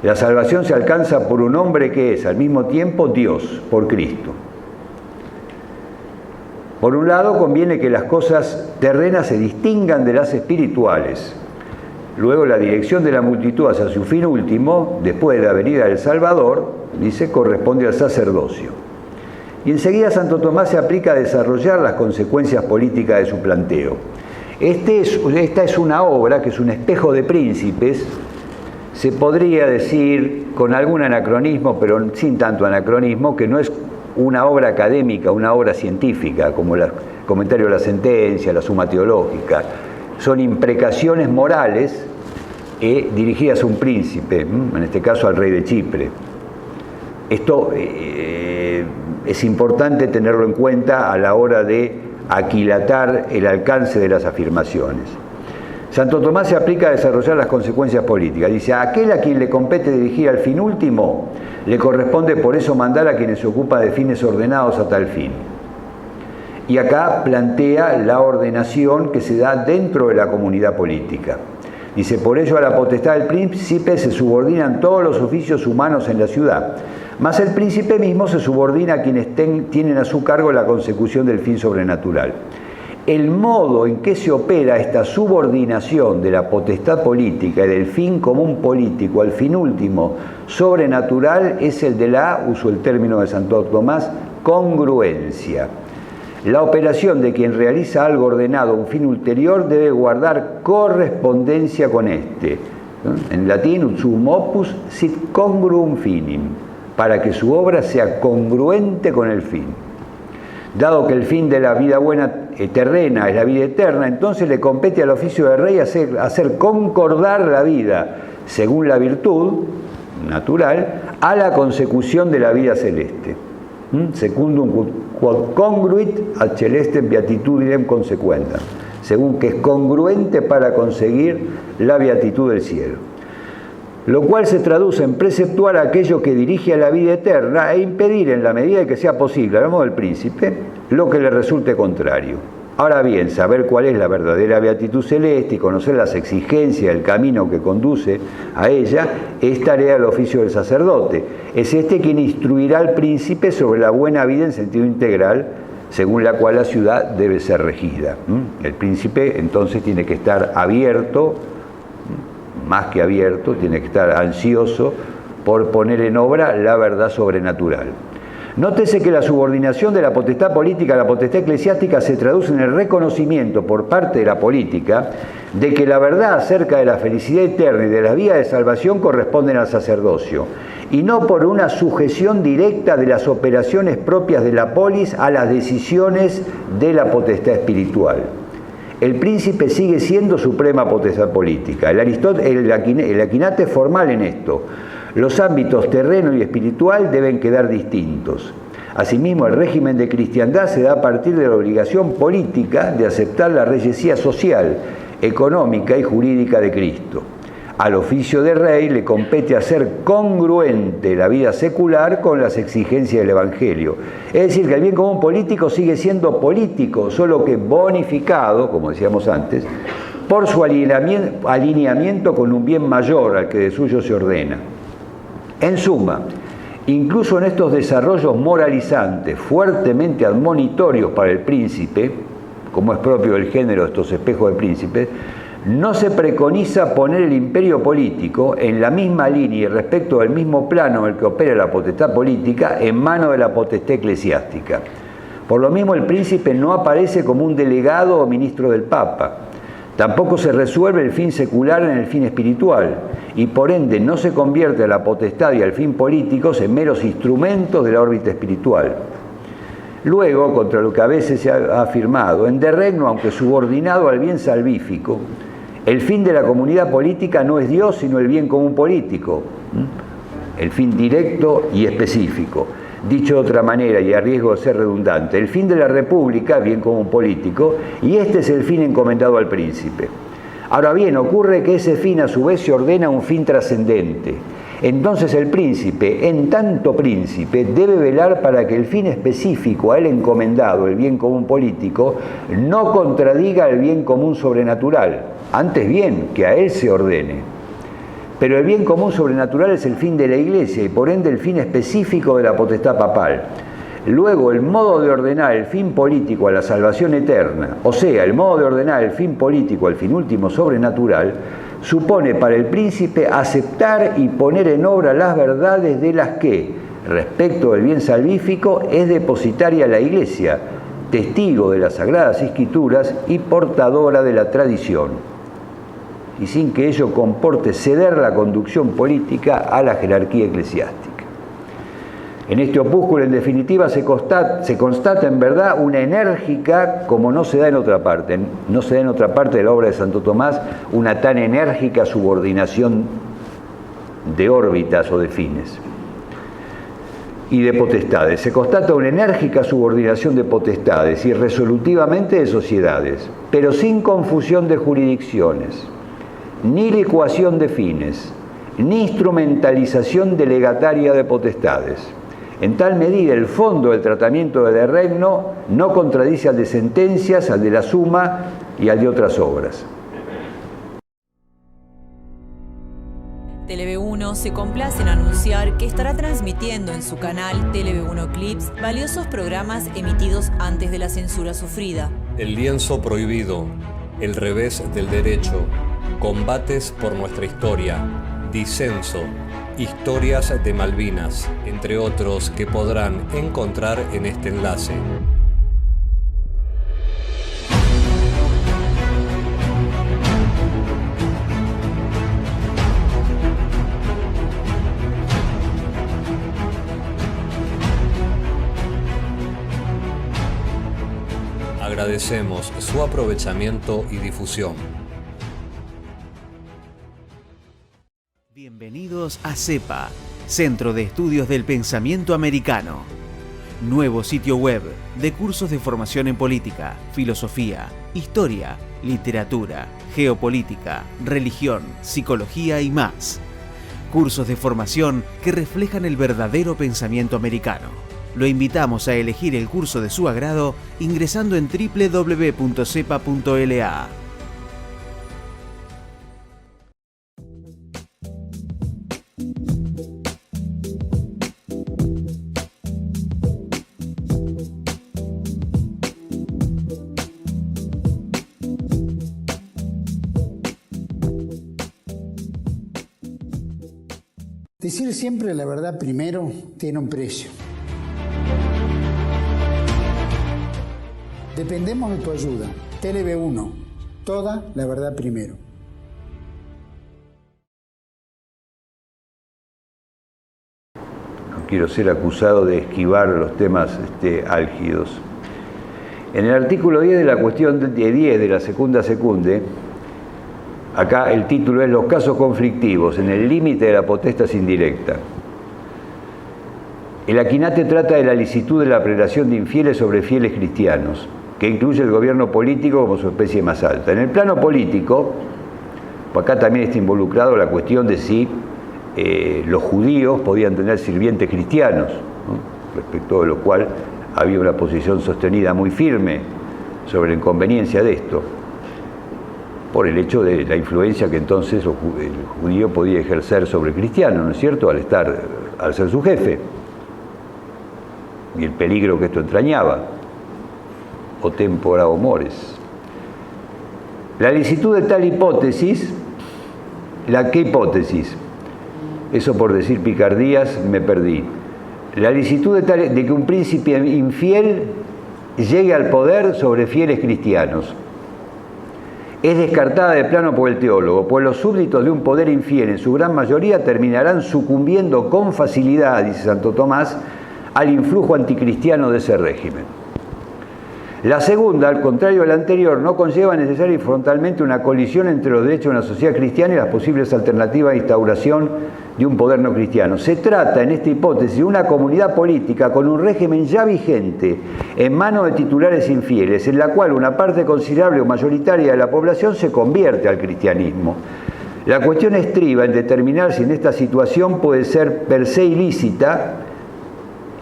La salvación se alcanza por un hombre que es al mismo tiempo Dios, por Cristo. Por un lado, conviene que las cosas terrenas se distingan de las espirituales. Luego, la dirección de la multitud hacia su fin último, después de la venida del Salvador, dice, corresponde al sacerdocio. Y enseguida Santo Tomás se aplica a desarrollar las consecuencias políticas de su planteo. Esta es una obra que es un espejo de príncipes, se podría decir con algún anacronismo, pero sin tanto anacronismo, que no es una obra académica, una obra científica, como el comentario de la sentencia, la suma teológica. Son imprecaciones morales dirigidas a un príncipe, en este caso al rey de Chipre. Esto es importante tenerlo en cuenta a la hora de aquilatar el alcance de las afirmaciones. Santo Tomás se aplica a desarrollar las consecuencias políticas. Dice, a aquel a quien le compete dirigir al fin último, le corresponde por eso mandar a quienes se ocupan de fines ordenados a tal fin. Y acá plantea la ordenación que se da dentro de la comunidad política. Dice, por ello a la potestad del príncipe se subordinan todos los oficios humanos en la ciudad, mas el príncipe mismo se subordina a quienes tienen a su cargo la consecución del fin sobrenatural. El modo en que se opera esta subordinación de la potestad política y del fin común político al fin último sobrenatural es el de uso el término de Santo Tomás, congruencia. La operación de quien realiza algo ordenado a un fin ulterior debe guardar correspondencia con este. En latín, ut suum opus sit congruum finim, para que su obra sea congruente con el fin. Dado que el fin de la vida buena terrena es la vida eterna, entonces le compete al oficio de rey hacer concordar la vida, según la virtud natural, a la consecución de la vida celeste. Secundum quod congruit ad celestem beatitudinem consequendam, según que es congruente para conseguir la beatitud del cielo. Lo cual se traduce en preceptuar a aquello que dirige a la vida eterna e impedir en la medida de que sea posible, hablamos del príncipe, lo que le resulte contrario. Ahora bien, saber cuál es la verdadera beatitud celeste y conocer las exigencias del camino que conduce a ella es tarea del oficio del sacerdote. Es quien instruirá al príncipe sobre la buena vida en sentido integral, según la cual la ciudad debe ser regida. El príncipe entonces tiene que estar abierto, más que abierto, tiene que estar ansioso por poner en obra la verdad sobrenatural. Nótese que la subordinación de la potestad política a la potestad eclesiástica se traduce en el reconocimiento por parte de la política de que la verdad acerca de la felicidad eterna y de la vía de salvación corresponden al sacerdocio, y no por una sujeción directa de las operaciones propias de la polis a las decisiones de la potestad espiritual. El príncipe sigue siendo suprema potestad política. El Aquinate es formal en esto. Los ámbitos terreno y espiritual deben quedar distintos. Asimismo, el régimen de cristiandad se da a partir de la obligación política de aceptar la reyesía social, económica y jurídica de Cristo. Al oficio de rey le compete hacer congruente la vida secular con las exigencias del Evangelio. Es decir, que el bien común político sigue siendo político, solo que bonificado, como decíamos antes, por su alineamiento con un bien mayor al que de suyo se ordena. En suma, incluso en estos desarrollos moralizantes fuertemente admonitorios para el príncipe, como es propio del género de estos espejos de príncipes, no se preconiza poner el imperio político en la misma línea y respecto del mismo plano en el que opera la potestad política en mano de la potestad eclesiástica. Por lo mismo, el príncipe no aparece como un delegado o ministro del Papa. Tampoco se resuelve el fin secular en el fin espiritual y por ende no se convierte a la potestad y al fin políticos en meros instrumentos de la órbita espiritual. Luego, contra lo que a veces se ha afirmado, en derregno, aunque subordinado al bien salvífico, el fin de la comunidad política no es Dios, sino el bien común político, el fin directo y específico. Dicho de otra manera, y a riesgo de ser redundante, el fin de la república, bien común político, y este es el fin encomendado al príncipe. Ahora bien, ocurre que ese fin a su vez se ordena un fin trascendente. Entonces el príncipe, en tanto príncipe, debe velar para que el fin específico a él encomendado, el bien común político, no contradiga el bien común sobrenatural, antes bien que a él se ordene. Pero el bien común sobrenatural es el fin de la Iglesia y por ende el fin específico de la potestad papal. Luego, el modo de ordenar el fin político a la salvación eterna, o sea, el modo de ordenar el fin político al fin último sobrenatural, supone para el príncipe aceptar y poner en obra las verdades de las que, respecto del bien salvífico, es depositaria la Iglesia, testigo de las Sagradas Escrituras y portadora de la tradición, y sin que ello comporte ceder la conducción política a la jerarquía eclesiástica. En este opúsculo, en definitiva, se constata en verdad una enérgica, como no se da en otra parte, no se da en otra parte de la obra de Santo Tomás, una tan enérgica subordinación de órbitas o de fines y de potestades. Se constata una enérgica subordinación de potestades y resolutivamente de sociedades, pero sin confusión de jurisdicciones, ni licuación de fines, ni instrumentalización delegataria de potestades. En tal medida, el fondo del tratamiento del reino no contradice al de sentencias, al de la suma y al de otras obras. TeleV1 se complace en anunciar que estará transmitiendo en su canal TeleV1 Clips valiosos programas emitidos antes de la censura sufrida. El lienzo prohibido, el revés del derecho, combates por nuestra historia, disenso, historias de Malvinas, entre otros que podrán encontrar en este enlace. Agradecemos su aprovechamiento y difusión. Bienvenidos a CEPA, Centro de Estudios del Pensamiento Americano. Nuevo sitio web de cursos de formación en política, filosofía, historia, literatura, geopolítica, religión, psicología y más. Cursos de formación que reflejan el verdadero pensamiento americano. Lo invitamos a elegir el curso de su agrado ingresando en www.cepa.la. Decir siempre la verdad primero tiene un precio. Dependemos de tu ayuda. TeleV1, toda la verdad primero. No quiero ser acusado de esquivar los temas álgidos. En el artículo 10 de la cuestión 10 de la segunda secunde, acá el título es Los casos conflictivos en el límite de la potestas indirecta. El Aquinate trata de la licitud de la prelación de infieles sobre fieles cristianos, que incluye el gobierno político como su especie más alta. En el plano político, pues acá también está involucrado la cuestión de si los judíos podían tener sirvientes cristianos, ¿no? Respecto de lo cual había una posición sostenida muy firme sobre la inconveniencia de esto, por el hecho de la influencia que entonces el judío podía ejercer sobre el cristiano, ¿no es cierto?, al ser su jefe, y el peligro que esto entrañaba, o tempora o mores. La licitud de tal hipótesis, ¿qué hipótesis? Eso por decir picardías me perdí. La licitud de que un príncipe infiel llegue al poder sobre fieles cristianos es descartada de plano por el teólogo, pues los súbditos de un poder infiel en su gran mayoría terminarán sucumbiendo con facilidad, dice Santo Tomás, al influjo anticristiano de ese régimen. La segunda, al contrario de la anterior, no conlleva necesaria y frontalmente una colisión entre los derechos de una sociedad cristiana y las posibles alternativas de instauración de un poder no cristiano. Se trata, en esta hipótesis, de una comunidad política con un régimen ya vigente en manos de titulares infieles, en la cual una parte considerable o mayoritaria de la población se convierte al cristianismo. La cuestión estriba en determinar si en esta situación puede ser per se ilícita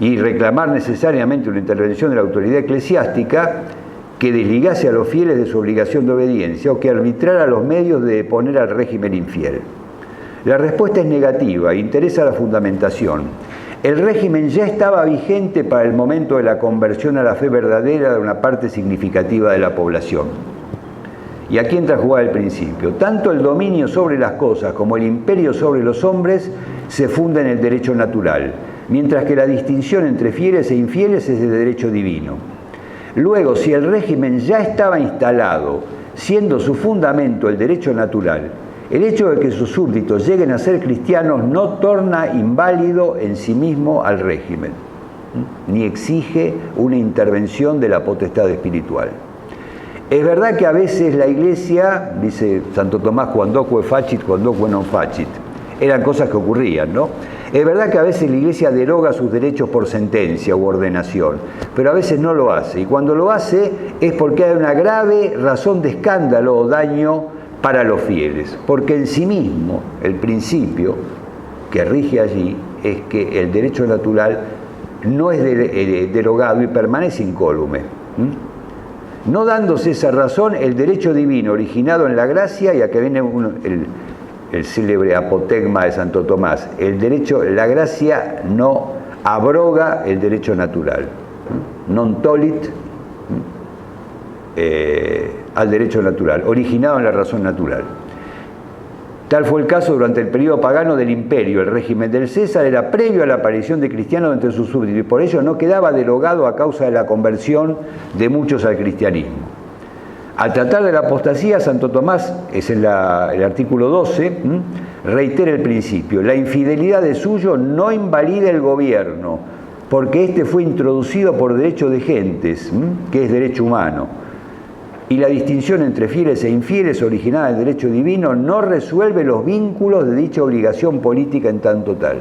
y reclamar necesariamente una intervención de la autoridad eclesiástica que desligase a los fieles de su obligación de obediencia o que arbitrara los medios de deponer al régimen infiel. La respuesta es negativa e interesa la fundamentación. El régimen ya estaba vigente para el momento de la conversión a la fe verdadera de una parte significativa de la población. Y aquí entra a jugar el principio. Tanto el dominio sobre las cosas como el imperio sobre los hombres se funda en el derecho natural, mientras que la distinción entre fieles e infieles es de derecho divino. Luego, si el régimen ya estaba instalado, siendo su fundamento el derecho natural, el hecho de que sus súbditos lleguen a ser cristianos no torna inválido en sí mismo al régimen, ni exige una intervención de la potestad espiritual. Es verdad que a veces la Iglesia, dice Santo Tomás, quandoque facit, quandoque non facit, eran cosas que ocurrían, ¿no? Es verdad que a veces la Iglesia deroga sus derechos por sentencia u ordenación, pero a veces no lo hace. Y cuando lo hace es porque hay una grave razón de escándalo o daño para los fieles. Porque en sí mismo el principio que rige allí es que el derecho natural no es derogado y permanece incólume. No dándose esa razón, el derecho divino originado en la gracia, y a que viene el célebre apotegma de Santo Tomás, la gracia no abroga el derecho natural, non tolit al derecho natural, originado en la razón natural. Tal fue el caso durante el periodo pagano del imperio. El régimen del César era previo a la aparición de cristianos entre sus súbditos y por ello no quedaba derogado a causa de la conversión de muchos al cristianismo. Al tratar de la apostasía, Santo Tomás, es en el artículo 12, reitera el principio: la infidelidad de suyo no invalida el gobierno, porque éste fue introducido por derecho de gentes, que es derecho humano, y la distinción entre fieles e infieles originada en el derecho divino no resuelve los vínculos de dicha obligación política en tanto tal.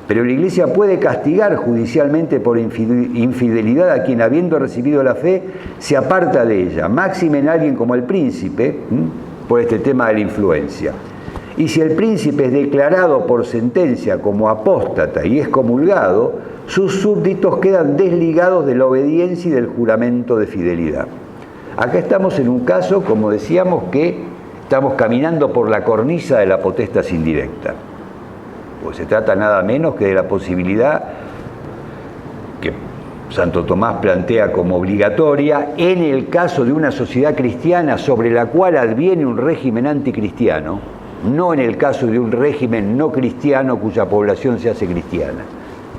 Pero la Iglesia puede castigar judicialmente por infidelidad a quien, habiendo recibido la fe, se aparta de ella, máxime en alguien como el príncipe, por este tema de la influencia. Y si el príncipe es declarado por sentencia como apóstata y es comulgado, sus súbditos quedan desligados de la obediencia y del juramento de fidelidad. Acá estamos en un caso, como decíamos, que estamos caminando por la cornisa de la potestas indirecta. Pues se trata nada menos que de la posibilidad que Santo Tomás plantea como obligatoria en el caso de una sociedad cristiana sobre la cual adviene un régimen anticristiano, no en el caso de un régimen no cristiano cuya población se hace cristiana.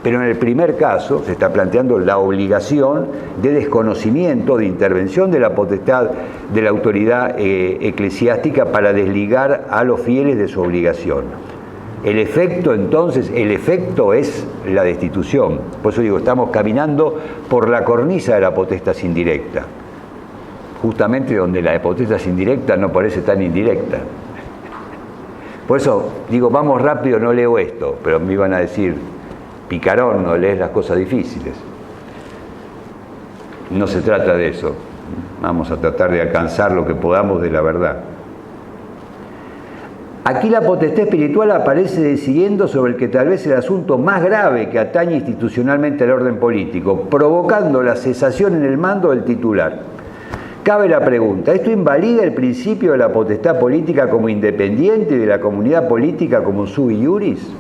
Pero en el primer caso se está planteando la obligación de desconocimiento, de intervención de la potestad de la autoridad eclesiástica para desligar a los fieles de su obligación. El efecto, entonces, es la destitución. Por eso digo, estamos caminando por la cornisa de la potestas indirecta, justamente donde la potestas indirecta no parece tan indirecta. Por eso digo, vamos rápido, no leo esto, pero me iban a decir, picarón, no lees las cosas difíciles. No se trata de eso. Vamos a tratar de alcanzar lo que podamos de la verdad. Aquí la potestad espiritual aparece decidiendo sobre el que tal vez el asunto más grave que atañe institucionalmente al orden político, provocando la cesación en el mando del titular. Cabe la pregunta, ¿esto invalida el principio de la potestad política como independiente y de la comunidad política como sui iuris?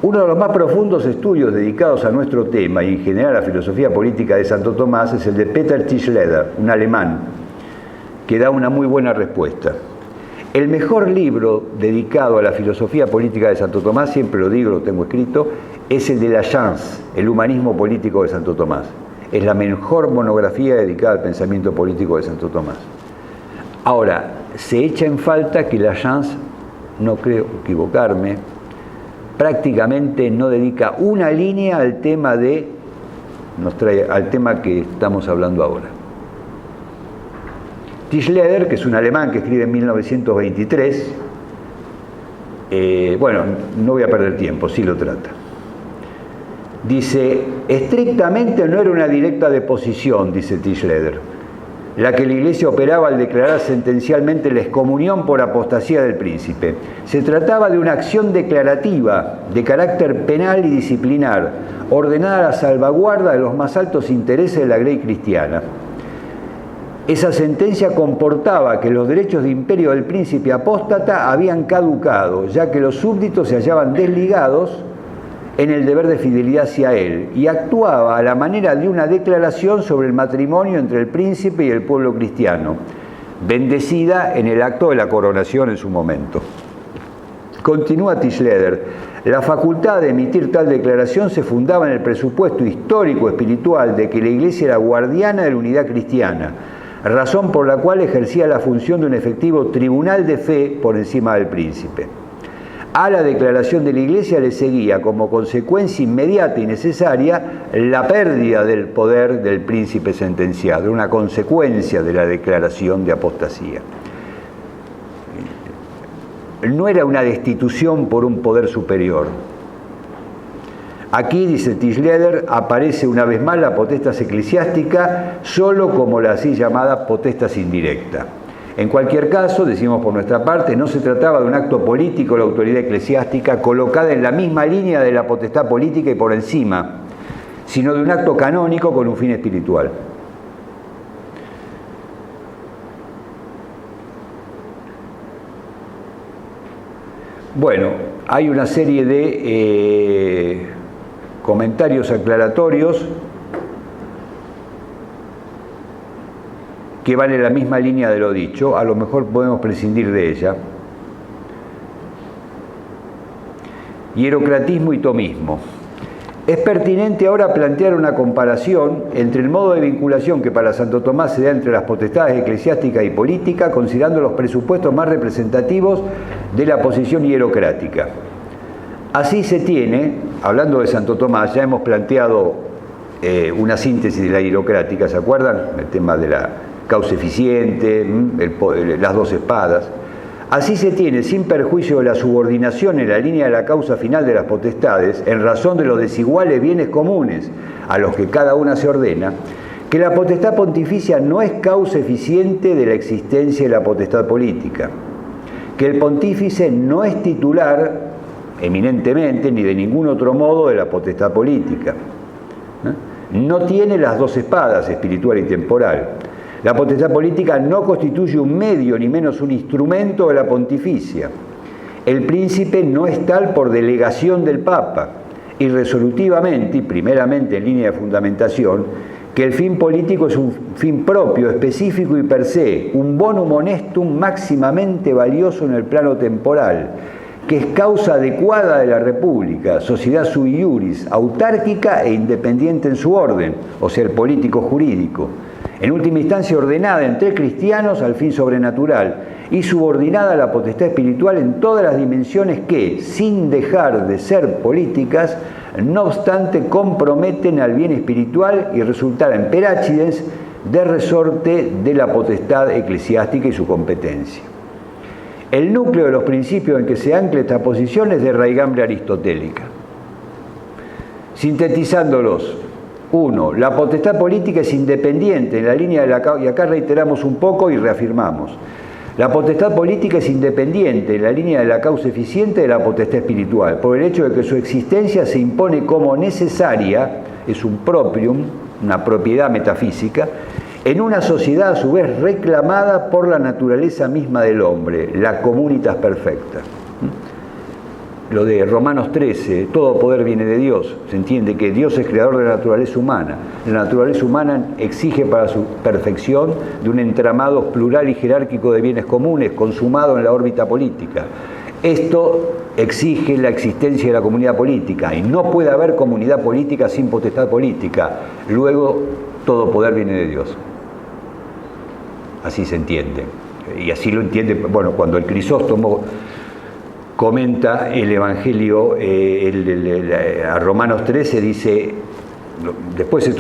Uno de los más profundos estudios dedicados a nuestro tema y en general a la filosofía política de Santo Tomás es el de Peter Tischleder, un alemán, que da una muy buena respuesta. El mejor libro dedicado a la filosofía política de Santo Tomás, siempre lo digo, lo tengo escrito, es el de La Chance, el humanismo político de Santo Tomás. Es la mejor monografía dedicada al pensamiento político de Santo Tomás. Ahora, se echa en falta que La Chance, no creo equivocarme, prácticamente no dedica una línea al tema de nos trae al tema que estamos hablando ahora. Tischleder, que es un alemán que escribe en 1923, bueno, no voy a perder tiempo, sí lo trata. Dice, estrictamente no era una directa deposición, dice Tischleder, la que la Iglesia operaba al declarar sentencialmente la excomunión por apostasía del príncipe. Se trataba de una acción declarativa de carácter penal y disciplinar, ordenada a la salvaguarda de los más altos intereses de la ley cristiana. Esa sentencia comportaba que los derechos de imperio del príncipe apóstata habían caducado, ya que los súbditos se hallaban desligados en el deber de fidelidad hacia él, y actuaba a la manera de una declaración sobre el matrimonio entre el príncipe y el pueblo cristiano, bendecida en el acto de la coronación en su momento. Continúa Tischleder, la facultad de emitir tal declaración se fundaba en el presupuesto histórico-espiritual de que la Iglesia era guardiana de la unidad cristiana, razón por la cual ejercía la función de un efectivo tribunal de fe por encima del príncipe. A la declaración de la Iglesia le seguía como consecuencia inmediata y necesaria la pérdida del poder del príncipe sentenciado, una consecuencia de la declaración de apostasía. No era una destitución por un poder superior. Aquí, dice Tischleder, aparece una vez más la potestas eclesiástica solo como la así llamada potestas indirecta. En cualquier caso, decimos por nuestra parte, no se trataba de un acto político de la autoridad eclesiástica colocada en la misma línea de la potestad política y por encima, sino de un acto canónico con un fin espiritual. Bueno, hay una serie de comentarios aclaratorios que van en la misma línea de lo dicho, a lo mejor podemos prescindir de ella. Hierocratismo y tomismo. Es pertinente ahora plantear una comparación entre el modo de vinculación que para Santo Tomás se da entre las potestades eclesiástica y política, considerando los presupuestos más representativos de la posición hierocrática. Así se tiene, hablando de Santo Tomás, ya hemos planteado una síntesis de la hierocrática, ¿se acuerdan? El tema de la causa eficiente, las dos espadas. Así se tiene, sin perjuicio de la subordinación en la línea de la causa final de las potestades, en razón de los desiguales bienes comunes a los que cada una se ordena, que la potestad pontificia no es causa eficiente de la existencia de la potestad política, que el pontífice no es titular eminentemente ni de ningún otro modo de la potestad política, no tiene las dos espadas, espiritual y temporal. La potestad política no constituye un medio ni menos un instrumento de la pontificia. El príncipe no es tal por delegación del Papa, y resolutivamente y primeramente en línea de fundamentación, que el fin político es un fin propio, específico y per se, un bonum honestum máximamente valioso en el plano temporal, que es causa adecuada de la República, sociedad sui iuris, autárquica e independiente en su orden, o sea, el político jurídico, en última instancia ordenada entre cristianos al fin sobrenatural y subordinada a la potestad espiritual en todas las dimensiones que, sin dejar de ser políticas, no obstante comprometen al bien espiritual y resultaran per accidens de resorte de la potestad eclesiástica y su competencia. El núcleo de los principios en que se ancla esta posición es de raigambre aristotélica. Sintetizándolos: 1. La potestad política es independiente en la línea de la causa, y acá reiteramos un poco y reafirmamos. La potestad política es independiente en la línea de la causa eficiente de la potestad espiritual, por el hecho de que su existencia se impone como necesaria, es un proprium, una propiedad metafísica, en una sociedad a su vez reclamada por la naturaleza misma del hombre, la communitas perfecta. Lo de Romanos 13, todo poder viene de Dios. Se entiende que Dios es creador de la naturaleza humana. La naturaleza humana exige para su perfección de un entramado plural y jerárquico de bienes comunes, consumado en la órbita política. Esto exige la existencia de la comunidad política, y no puede haber comunidad política sin potestad política. Luego, todo poder viene de Dios. Así se entiende. Y así lo entiende, bueno, cuando el Crisóstomo comenta el Evangelio a Romanos 13, dice: Después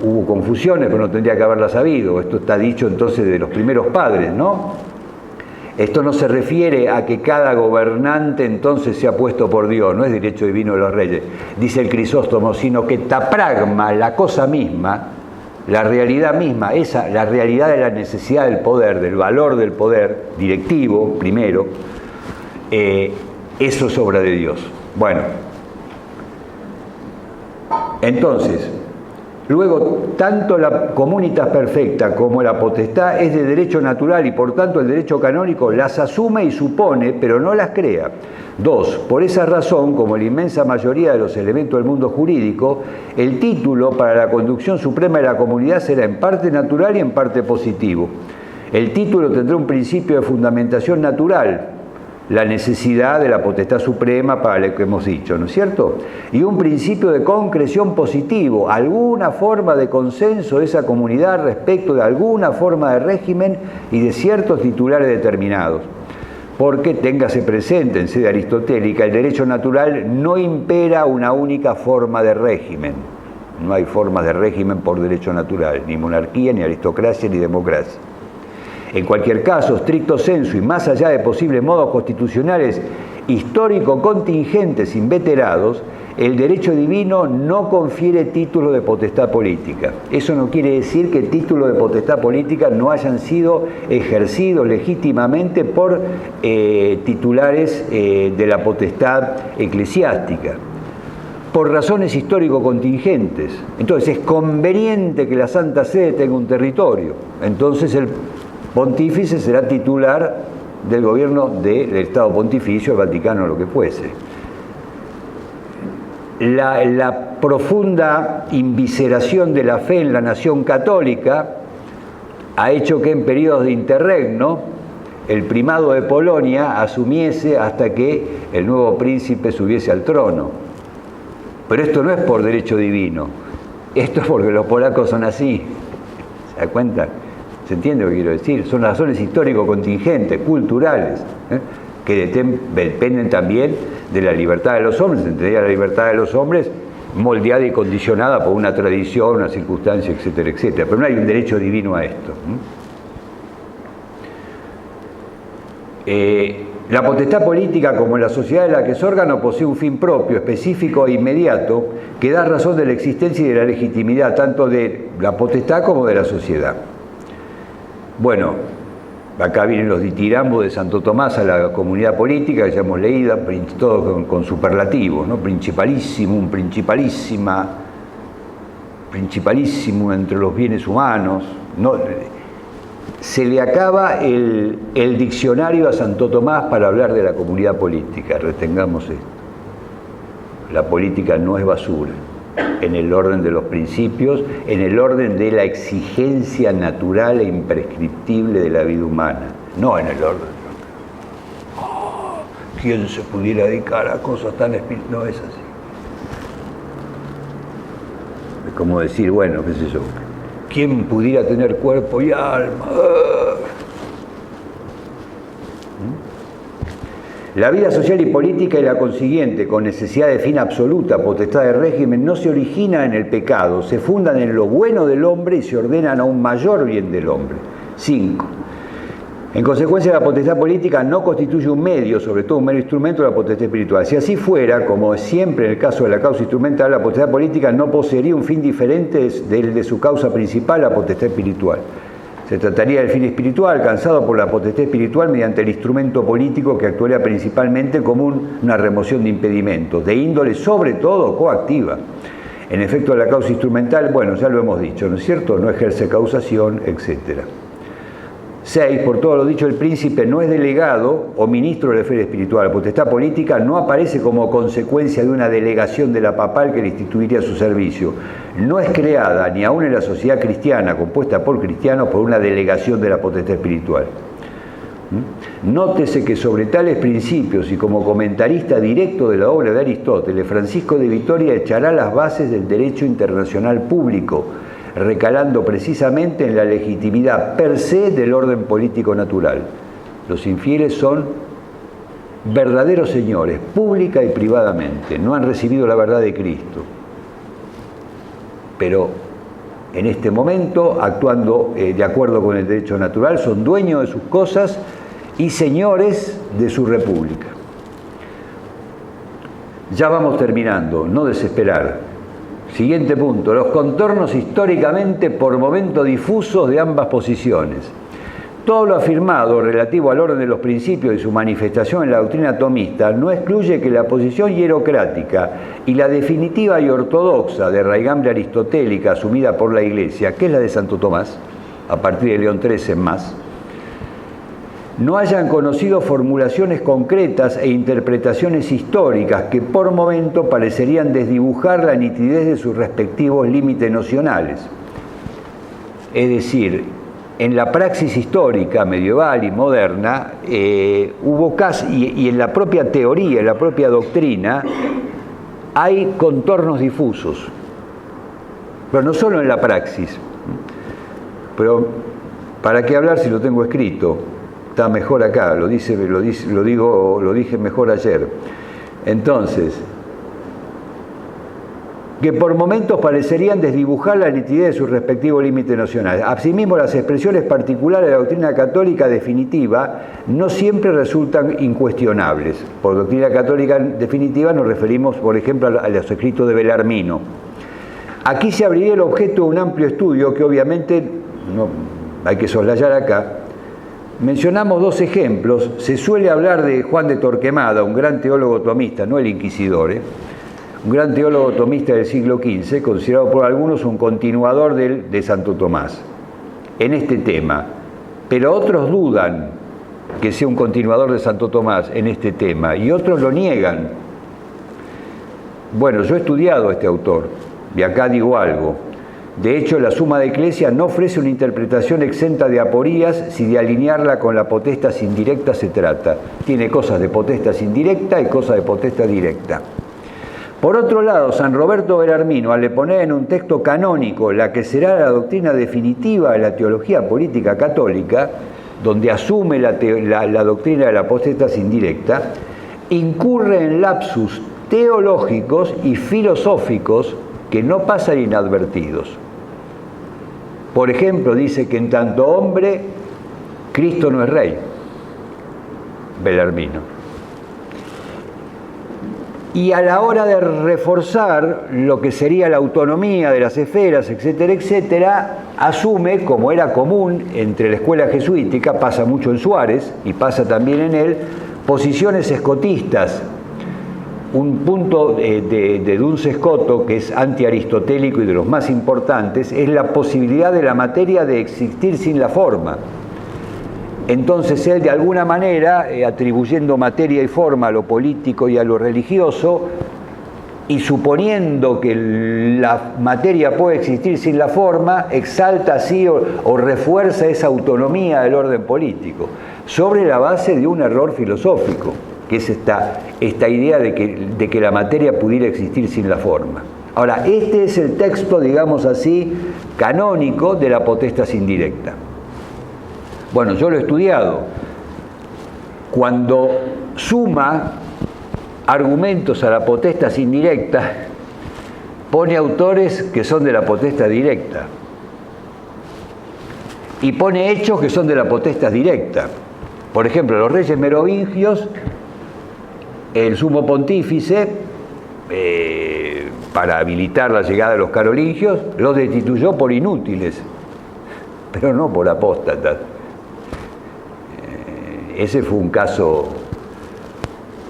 hubo confusiones, pero no tendría que haberla sabido. Esto está dicho entonces de los primeros padres, ¿no? Esto no se refiere a que cada gobernante entonces sea puesto por Dios, no es derecho divino de los reyes, dice el Crisóstomo, sino que tapragma, la cosa misma, la realidad misma, la realidad de la necesidad del poder, del valor del poder directivo, primero, eso es obra de Dios. Bueno, entonces, luego, tanto la communitas perfecta como la potestad es de derecho natural y por tanto el derecho canónico las asume y supone, pero no las crea. 2. Por esa razón, como la inmensa mayoría de los elementos del mundo jurídico, el título para la conducción suprema de la comunidad será en parte natural y en parte positivo. El título tendrá un principio de fundamentación natural, la necesidad de la potestad suprema para lo que hemos dicho, ¿no es cierto? Y un principio de concreción positivo, alguna forma de consenso de esa comunidad respecto de alguna forma de régimen y de ciertos titulares determinados. Porque téngase presente en sede aristotélica, el derecho natural no impera una única forma de régimen. No hay formas de régimen por derecho natural, ni monarquía, ni aristocracia, ni democracia. En cualquier caso, stricto sensu y más allá de posibles modos constitucionales histórico-contingentes inveterados, el derecho divino no confiere título de potestad política. Eso no quiere decir que títulos de potestad política no hayan sido ejercidos legítimamente por titulares de la potestad eclesiástica, por razones histórico-contingentes. Entonces es conveniente que la Santa Sede tenga un territorio. Entonces el pontífice será titular del gobierno del Estado Pontificio, el Vaticano, lo que fuese. La profunda invisceración de la fe en la nación católica ha hecho que en periodos de interregno el primado de Polonia asumiese hasta que el nuevo príncipe subiese al trono. Pero esto no es por derecho divino, esto es porque los polacos son así. ¿Se da cuenta? ¿Se entiende lo que quiero decir? Son razones histórico-contingentes, culturales, que dependen también de la libertad de los hombres, entendería la libertad de los hombres moldeada y condicionada por una tradición, una circunstancia, etcétera, etcétera. Pero no hay un derecho divino a esto. La potestad política, como la sociedad de la que es órgano, posee un fin propio, específico e inmediato, que da razón de la existencia y de la legitimidad tanto de la potestad como de la sociedad. Bueno, acá vienen los ditirambos de Santo Tomás a la comunidad política, que ya hemos leído, todo con superlativos, ¿no? Principalissimum, principalísimo entre los bienes humanos. No, se le acaba el diccionario a Santo Tomás para hablar de la comunidad política, retengamos esto. La política no es basura, en el orden de los principios, en el orden de la exigencia natural e imprescriptible de la vida humana, no en el orden. ¿Quién se pudiera dedicar a cosas tan espirituales? No es así. Es como decir, bueno, qué sé yo, ¿quién pudiera tener cuerpo y alma? La vida social y política y la consiguiente, con necesidad de fin absoluta, potestad de régimen, no se origina en el pecado, se fundan en lo bueno del hombre y se ordenan a un mayor bien del hombre. 5. En consecuencia, la potestad política no constituye un medio, sobre todo un mero instrumento de la potestad espiritual. Si así fuera, como siempre en el caso de la causa instrumental, la potestad política no poseería un fin diferente del de su causa principal, la potestad espiritual. Se trataría del fin espiritual alcanzado por la potestad espiritual mediante el instrumento político que actuaría principalmente como una remoción de impedimentos, de índole sobre todo coactiva. En efecto, la causa instrumental, bueno, ya lo hemos dicho, ¿no es cierto? No ejerce causación, etc. 6. Por todo lo dicho, el príncipe no es delegado o ministro de la esfera espiritual. La potestad política no aparece como consecuencia de una delegación de la papal que le instituiría a su servicio. No es creada, ni aún en la sociedad cristiana, compuesta por cristianos, por una delegación de la potestad espiritual. Nótese que sobre tales principios y como comentarista directo de la obra de Aristóteles, Francisco de Vitoria echará las bases del derecho internacional público, recalando precisamente en la legitimidad per se del orden político natural. Los infieles son verdaderos señores, pública y privadamente, no han recibido la verdad de Cristo. pero en este momento, actuando de acuerdo con el derecho natural, son dueños de sus cosas y señores de su república. Ya vamos terminando, no desesperar. Siguiente punto, los contornos históricamente por momento difusos de ambas posiciones. Todo lo afirmado relativo al orden de los principios y su manifestación en la doctrina tomista no excluye que la posición hierocrática y la definitiva y ortodoxa de raigambre aristotélica asumida por la Iglesia, que es la de Santo Tomás, a partir de León XIII en más, no hayan conocido formulaciones concretas e interpretaciones históricas que por momento parecerían desdibujar la nitidez de sus respectivos límites nocionales. Es decir, en la praxis histórica medieval y moderna hubo casi, y en la propia teoría, en la propia doctrina, hay contornos difusos, pero no solo en la praxis. Pero, ¿para qué hablar si lo tengo escrito? Está mejor acá, lo dije mejor ayer. Entonces, que por momentos parecerían desdibujar la nitidez de sus respectivos límites nocionales. Asimismo, las expresiones particulares de la doctrina católica definitiva no siempre resultan incuestionables. Por doctrina católica definitiva nos referimos, por ejemplo, a los escritos de Belarmino. Aquí se abriría el objeto de un amplio estudio que obviamente no hay que soslayar acá. Mencionamos dos ejemplos. Se suele hablar de Juan de Torquemada, un gran teólogo tomista, no el inquisidor, un gran teólogo tomista del siglo XV, considerado por algunos un continuador de Santo Tomás, en este tema. Pero otros dudan que sea un continuador de Santo Tomás en este tema, y otros lo niegan. Bueno, yo he estudiado a este autor, y acá digo algo. De hecho, la Summa de Ecclesia no ofrece una interpretación exenta de aporías si de alinearla con la potestas indirecta se trata. Tiene cosas de potestas indirecta y cosas de potestas directa. Por otro lado, San Roberto Belarmino, al poner en un texto canónico la que será la doctrina definitiva de la teología política católica, donde asume la doctrina de la potestas indirecta, incurre en lapsus teológicos y filosóficos que no pasan inadvertidos. Por ejemplo, dice que en tanto hombre, Cristo no es rey, Belarmino. Y a la hora de reforzar lo que sería la autonomía de las esferas, etcétera, etcétera, asume, como era común entre la escuela jesuítica, pasa mucho en Suárez y pasa también en él, posiciones escotistas. Un punto de Duns Scoto, que es antiaristotélico y de los más importantes, es la posibilidad de la materia de existir sin la forma. Entonces él, de alguna manera, atribuyendo materia y forma a lo político y a lo religioso, y suponiendo que la materia puede existir sin la forma, exalta así o refuerza esa autonomía del orden político, sobre la base de un error filosófico, que es esta idea de que la materia pudiera existir sin la forma. Ahora, este es el texto, digamos así, canónico de la potestas indirecta. Bueno, yo lo he estudiado. Cuando suma argumentos a la potestas indirecta, pone autores que son de la potestas directa y pone hechos que son de la potestas directa. Por ejemplo, los reyes merovingios, el sumo pontífice, para habilitar la llegada de los carolingios, los destituyó por inútiles, pero no por apóstatas. Ese fue un caso,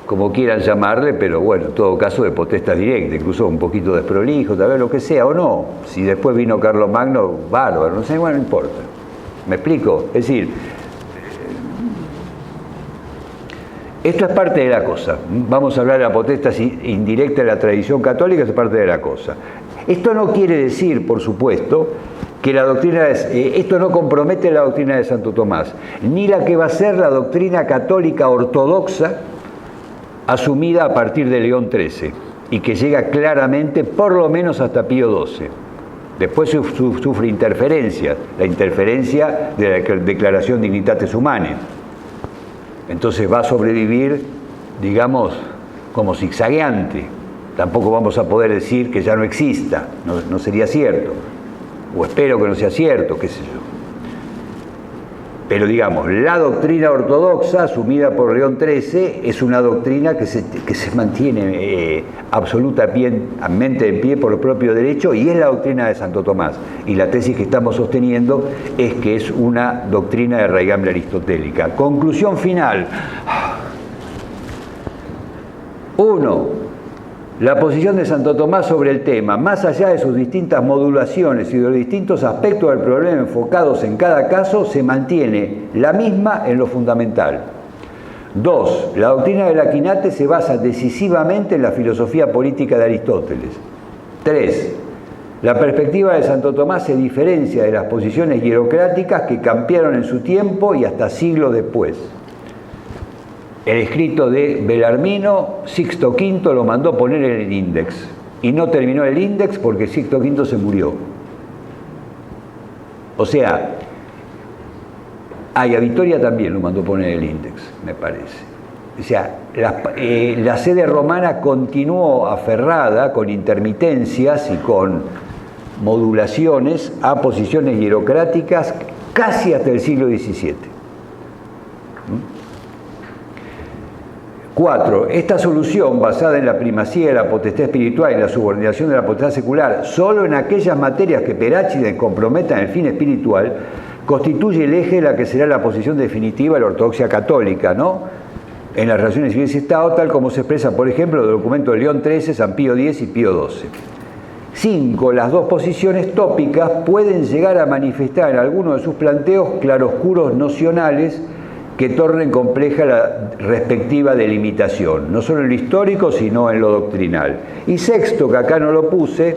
como quieran llamarle, pero bueno, en todo caso de potestas directa, incluso un poquito desprolijo, tal vez lo que sea, o no. Si después vino Carlomagno, bárbaro, no sé, bueno, no importa. ¿Me explico? Es decir, esto es parte de la cosa. Vamos a hablar de la potestas indirecta de la tradición católica, es parte de la cosa. Esto no quiere decir, por supuesto, que la doctrina esto no compromete la doctrina de Santo Tomás, ni la que va a ser la doctrina católica ortodoxa asumida a partir de León XIII y que llega claramente por lo menos hasta Pío XII. Después sufre interferencias, la interferencia de la Declaración Dignitatis Humanae. Entonces va a sobrevivir, digamos, como zigzagueante. tampoco vamos a poder decir que ya no exista, no sería cierto, o espero que no sea cierto, qué sé yo. Pero digamos, la doctrina ortodoxa asumida por León XIII es una doctrina que se mantiene absolutamente en pie por el propio derecho, y es la doctrina de Santo Tomás. Y la tesis que estamos sosteniendo es que es una doctrina de raigambre aristotélica. Conclusión final. 1. La posición de Santo Tomás sobre el tema, más allá de sus distintas modulaciones y de los distintos aspectos del problema enfocados en cada caso, se mantiene la misma en lo fundamental. 2. La doctrina del Aquinate se basa decisivamente en la filosofía política de Aristóteles. 3. La perspectiva de Santo Tomás se diferencia de las posiciones hierocráticas que cambiaron en su tiempo y hasta siglos después. El escrito de Belarmino, Sixto V lo mandó poner en el Index, y no terminó el Index porque Sixto V se murió. O sea, a Vitoria también lo mandó poner en el Index, me parece. O sea, la sede romana continuó aferrada con intermitencias y con modulaciones a posiciones hierocráticas casi hasta el siglo XVII. 4. Esta solución, basada en la primacía de la potestad espiritual y en la subordinación de la potestad secular, solo en aquellas materias que Peráchides comprometan el fin espiritual, constituye el eje de la que será la posición definitiva de la ortodoxia católica, ¿no?, en las relaciones Iglesia y Estado, tal como se expresa, por ejemplo, en el documento de León XIII, San Pío X y Pío XII. 5. Las dos posiciones tópicas pueden llegar a manifestar en algunos de sus planteos claroscuros nocionales que tornen compleja la respectiva delimitación, no solo en lo histórico, sino en lo doctrinal. Y 6, que acá no lo puse,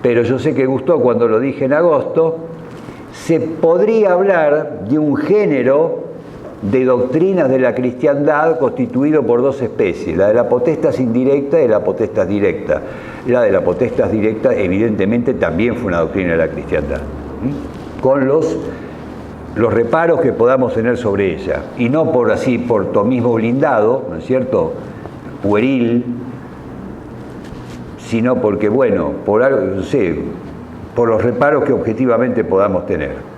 pero yo sé que gustó cuando lo dije en agosto, se podría hablar de un género de doctrinas de la cristiandad constituido por dos especies, la de la potestas indirecta y la potestas directa. La de la potestas directa evidentemente también fue una doctrina de la cristiandad, con los reparos que podamos tener sobre ella, y no por tomismo blindado, ¿no es cierto?, pueril, sino porque, bueno, por algo, no sé, por los reparos que objetivamente podamos tener.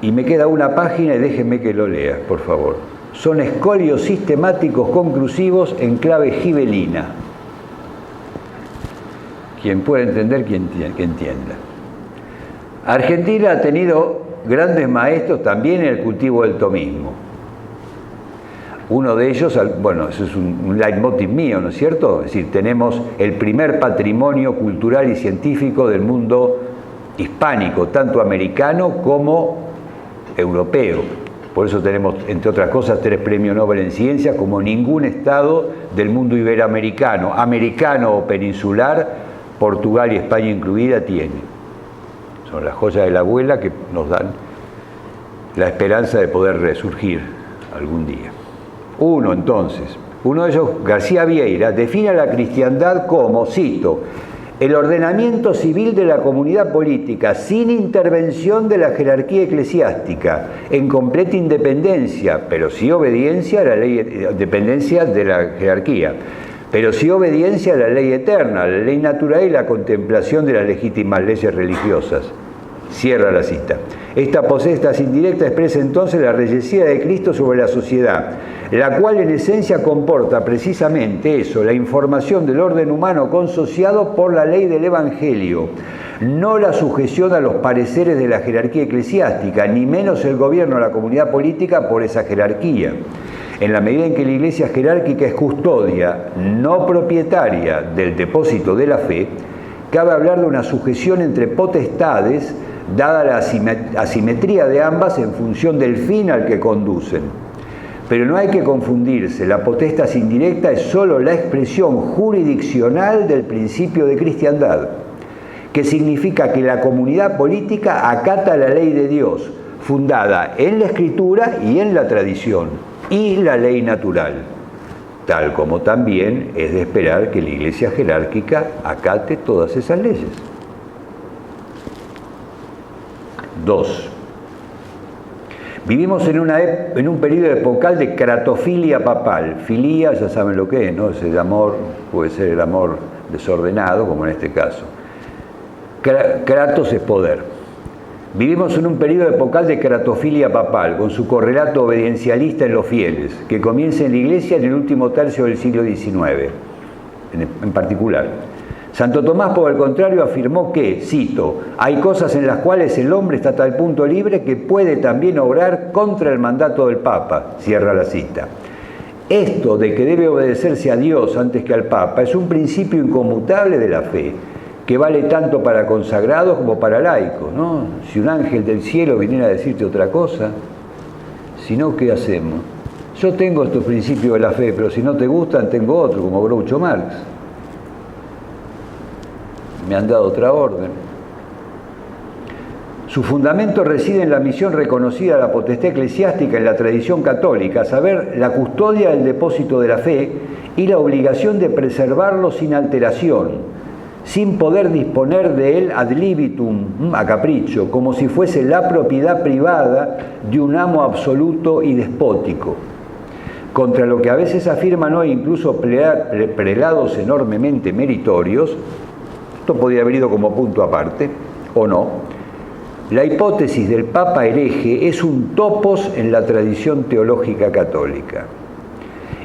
Y me queda una página y déjenme que lo lea, por favor. Son escolios sistemáticos conclusivos en clave gibelina. Quien pueda entender, que entienda. Argentina ha tenido grandes maestros también en el cultivo del tomismo. Uno de ellos, bueno, eso es un leitmotiv mío, ¿no es cierto? Es decir, tenemos el primer patrimonio cultural y científico del mundo hispánico, tanto americano como europeo. Por eso tenemos, entre otras cosas, 3 premios Nobel en ciencias, como ningún estado del mundo iberoamericano, americano o peninsular, Portugal y España incluida, tiene. Son las joyas de la abuela que nos dan la esperanza de poder resurgir algún día. Uno de ellos, García Vieira, define a la cristiandad como, cito, el ordenamiento civil de la comunidad política sin intervención de la jerarquía eclesiástica, en completa independencia, pero sí obediencia a la ley, dependencia de la jerarquía, pero sí obediencia a la ley eterna, a la ley natural y la contemplación de las legítimas leyes religiosas. Cierra la cita. Esta potestas indirecta expresa entonces la reyesía de Cristo sobre la sociedad, la cual en esencia comporta precisamente eso, la información del orden humano consociado por la ley del Evangelio, no la sujeción a los pareceres de la jerarquía eclesiástica, ni menos el gobierno de la comunidad política por esa jerarquía. En la medida en que la Iglesia jerárquica es custodia, no propietaria del depósito de la fe, cabe hablar de una sujeción entre potestades, dada la asimetría de ambas en función del fin al que conducen. Pero no hay que confundirse, la potestas indirecta es sólo la expresión jurisdiccional del principio de cristiandad, que significa que la comunidad política acata la ley de Dios, fundada en la Escritura y en la tradición, y la ley natural, tal como también es de esperar que la Iglesia jerárquica acate todas esas leyes. 2. Vivimos en un periodo epocal de cratofilia papal. Filía, ya saben lo que es, ¿no? Es el amor, puede ser el amor desordenado, como en este caso. Kratos es poder. Vivimos en un periodo epocal de cratofilia papal, con su correlato obediencialista en los fieles, que comienza en la Iglesia en el último tercio del siglo XIX, en particular. Santo Tomás, por el contrario, afirmó que, cito, hay cosas en las cuales el hombre está a tal punto libre que puede también obrar contra el mandato del Papa, cierra la cita. Esto de que debe obedecerse a Dios antes que al Papa es un principio inconmutable de la fe, que vale tanto para consagrados como para laicos, ¿no? Si un ángel del cielo viniera a decirte otra cosa, si no, ¿qué hacemos? Yo tengo estos principios de la fe, pero si no te gustan, tengo otro, como Groucho Marx. Me han dado otra orden. Su fundamento reside en la misión reconocida de la potestad eclesiástica en la tradición católica, a saber, la custodia del depósito de la fe y la obligación de preservarlo sin alteración, sin poder disponer de él ad libitum, a capricho, como si fuese la propiedad privada de un amo absoluto y despótico. Contra lo que a veces afirman hoy incluso prelados enormemente meritorios, esto podría haber ido como punto aparte, o no. La hipótesis del Papa hereje es un topos en la tradición teológica católica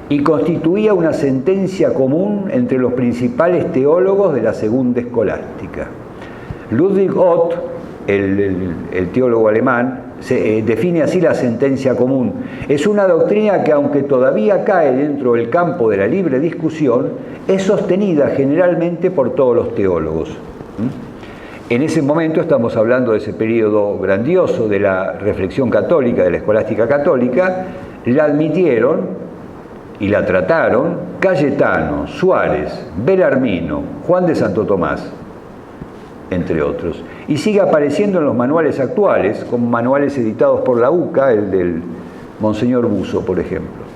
y constituía una sentencia común entre los principales teólogos de la segunda escolástica. Ludwig Ott, el teólogo alemán, define así la sentencia común. Es una doctrina que, aunque todavía cae dentro del campo de la libre discusión, es sostenida generalmente por todos los teólogos. En ese momento estamos hablando de ese periodo grandioso de la reflexión católica, de la escolástica católica. La admitieron y la trataron Cayetano, Suárez, Belarmino, Juan de Santo Tomás, entre otros. Y sigue apareciendo en los manuales actuales, como manuales editados por la UCA, el del Monseñor Buzo, por ejemplo.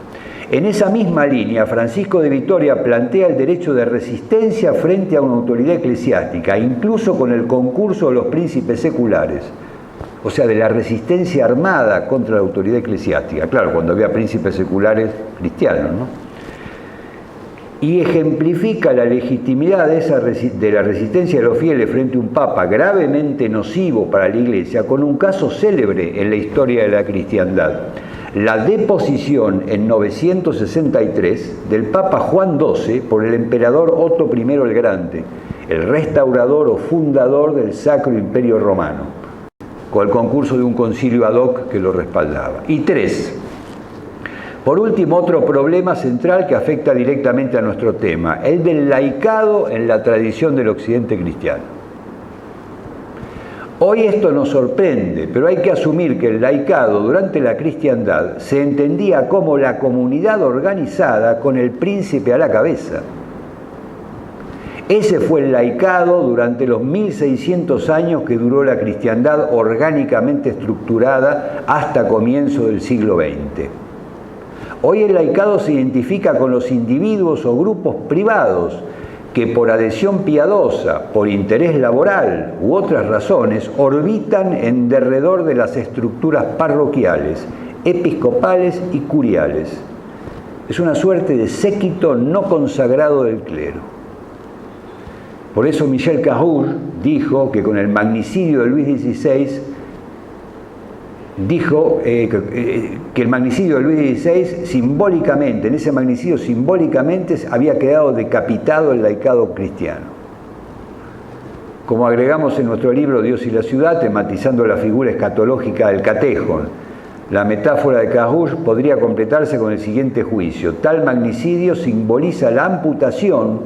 En esa misma línea, Francisco de Vitoria plantea el derecho de resistencia frente a una autoridad eclesiástica, incluso con el concurso de los príncipes seculares, o sea, de la resistencia armada contra la autoridad eclesiástica. Claro, cuando había príncipes seculares cristianos, ¿no? Y ejemplifica la legitimidad de la resistencia de los fieles frente a un papa gravemente nocivo para la Iglesia con un caso célebre en la historia de la cristiandad: la deposición en 963 del Papa Juan XII por el emperador Otto I el Grande, el restaurador o fundador del Sacro Imperio Romano, con el concurso de un concilio ad hoc que lo respaldaba. Y 3. Por último, otro problema central que afecta directamente a nuestro tema, el del laicado en la tradición del occidente cristiano. Hoy esto nos sorprende, pero hay que asumir que el laicado durante la cristiandad se entendía como la comunidad organizada con el príncipe a la cabeza. Ese fue el laicado durante los 1600 años que duró la cristiandad orgánicamente estructurada hasta comienzo del siglo XX. Hoy el laicado se identifica con los individuos o grupos privados que por adhesión piadosa, por interés laboral u otras razones, orbitan en derredor de las estructuras parroquiales, episcopales y curiales. Es una suerte de séquito no consagrado del clero. Por eso Michel Cahur dijo que con el magnicidio de Luis XVI, que el magnicidio de Luis XVI simbólicamente, en ese magnicidio simbólicamente había quedado decapitado el laicado cristiano. Como agregamos en nuestro libro Dios y la ciudad, tematizando la figura escatológica del catejon, la metáfora de Cahur podría completarse con el siguiente juicio: tal magnicidio simboliza la amputación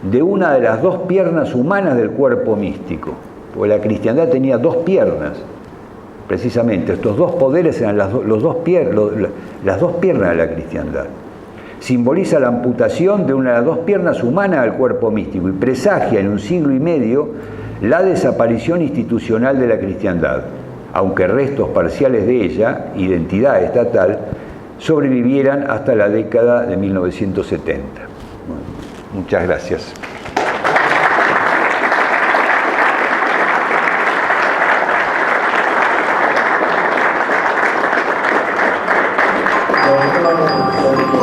de una de las dos piernas humanas del cuerpo místico, porque la cristiandad tenía dos piernas. Precisamente, estos dos poderes eran las dos piernas de la cristiandad. Simboliza la amputación de una de las dos piernas humanas del cuerpo místico y presagia en un siglo y medio la desaparición institucional de la cristiandad, aunque restos parciales de ella, identidad estatal, sobrevivieran hasta la década de 1970. Bueno, muchas gracias. histórico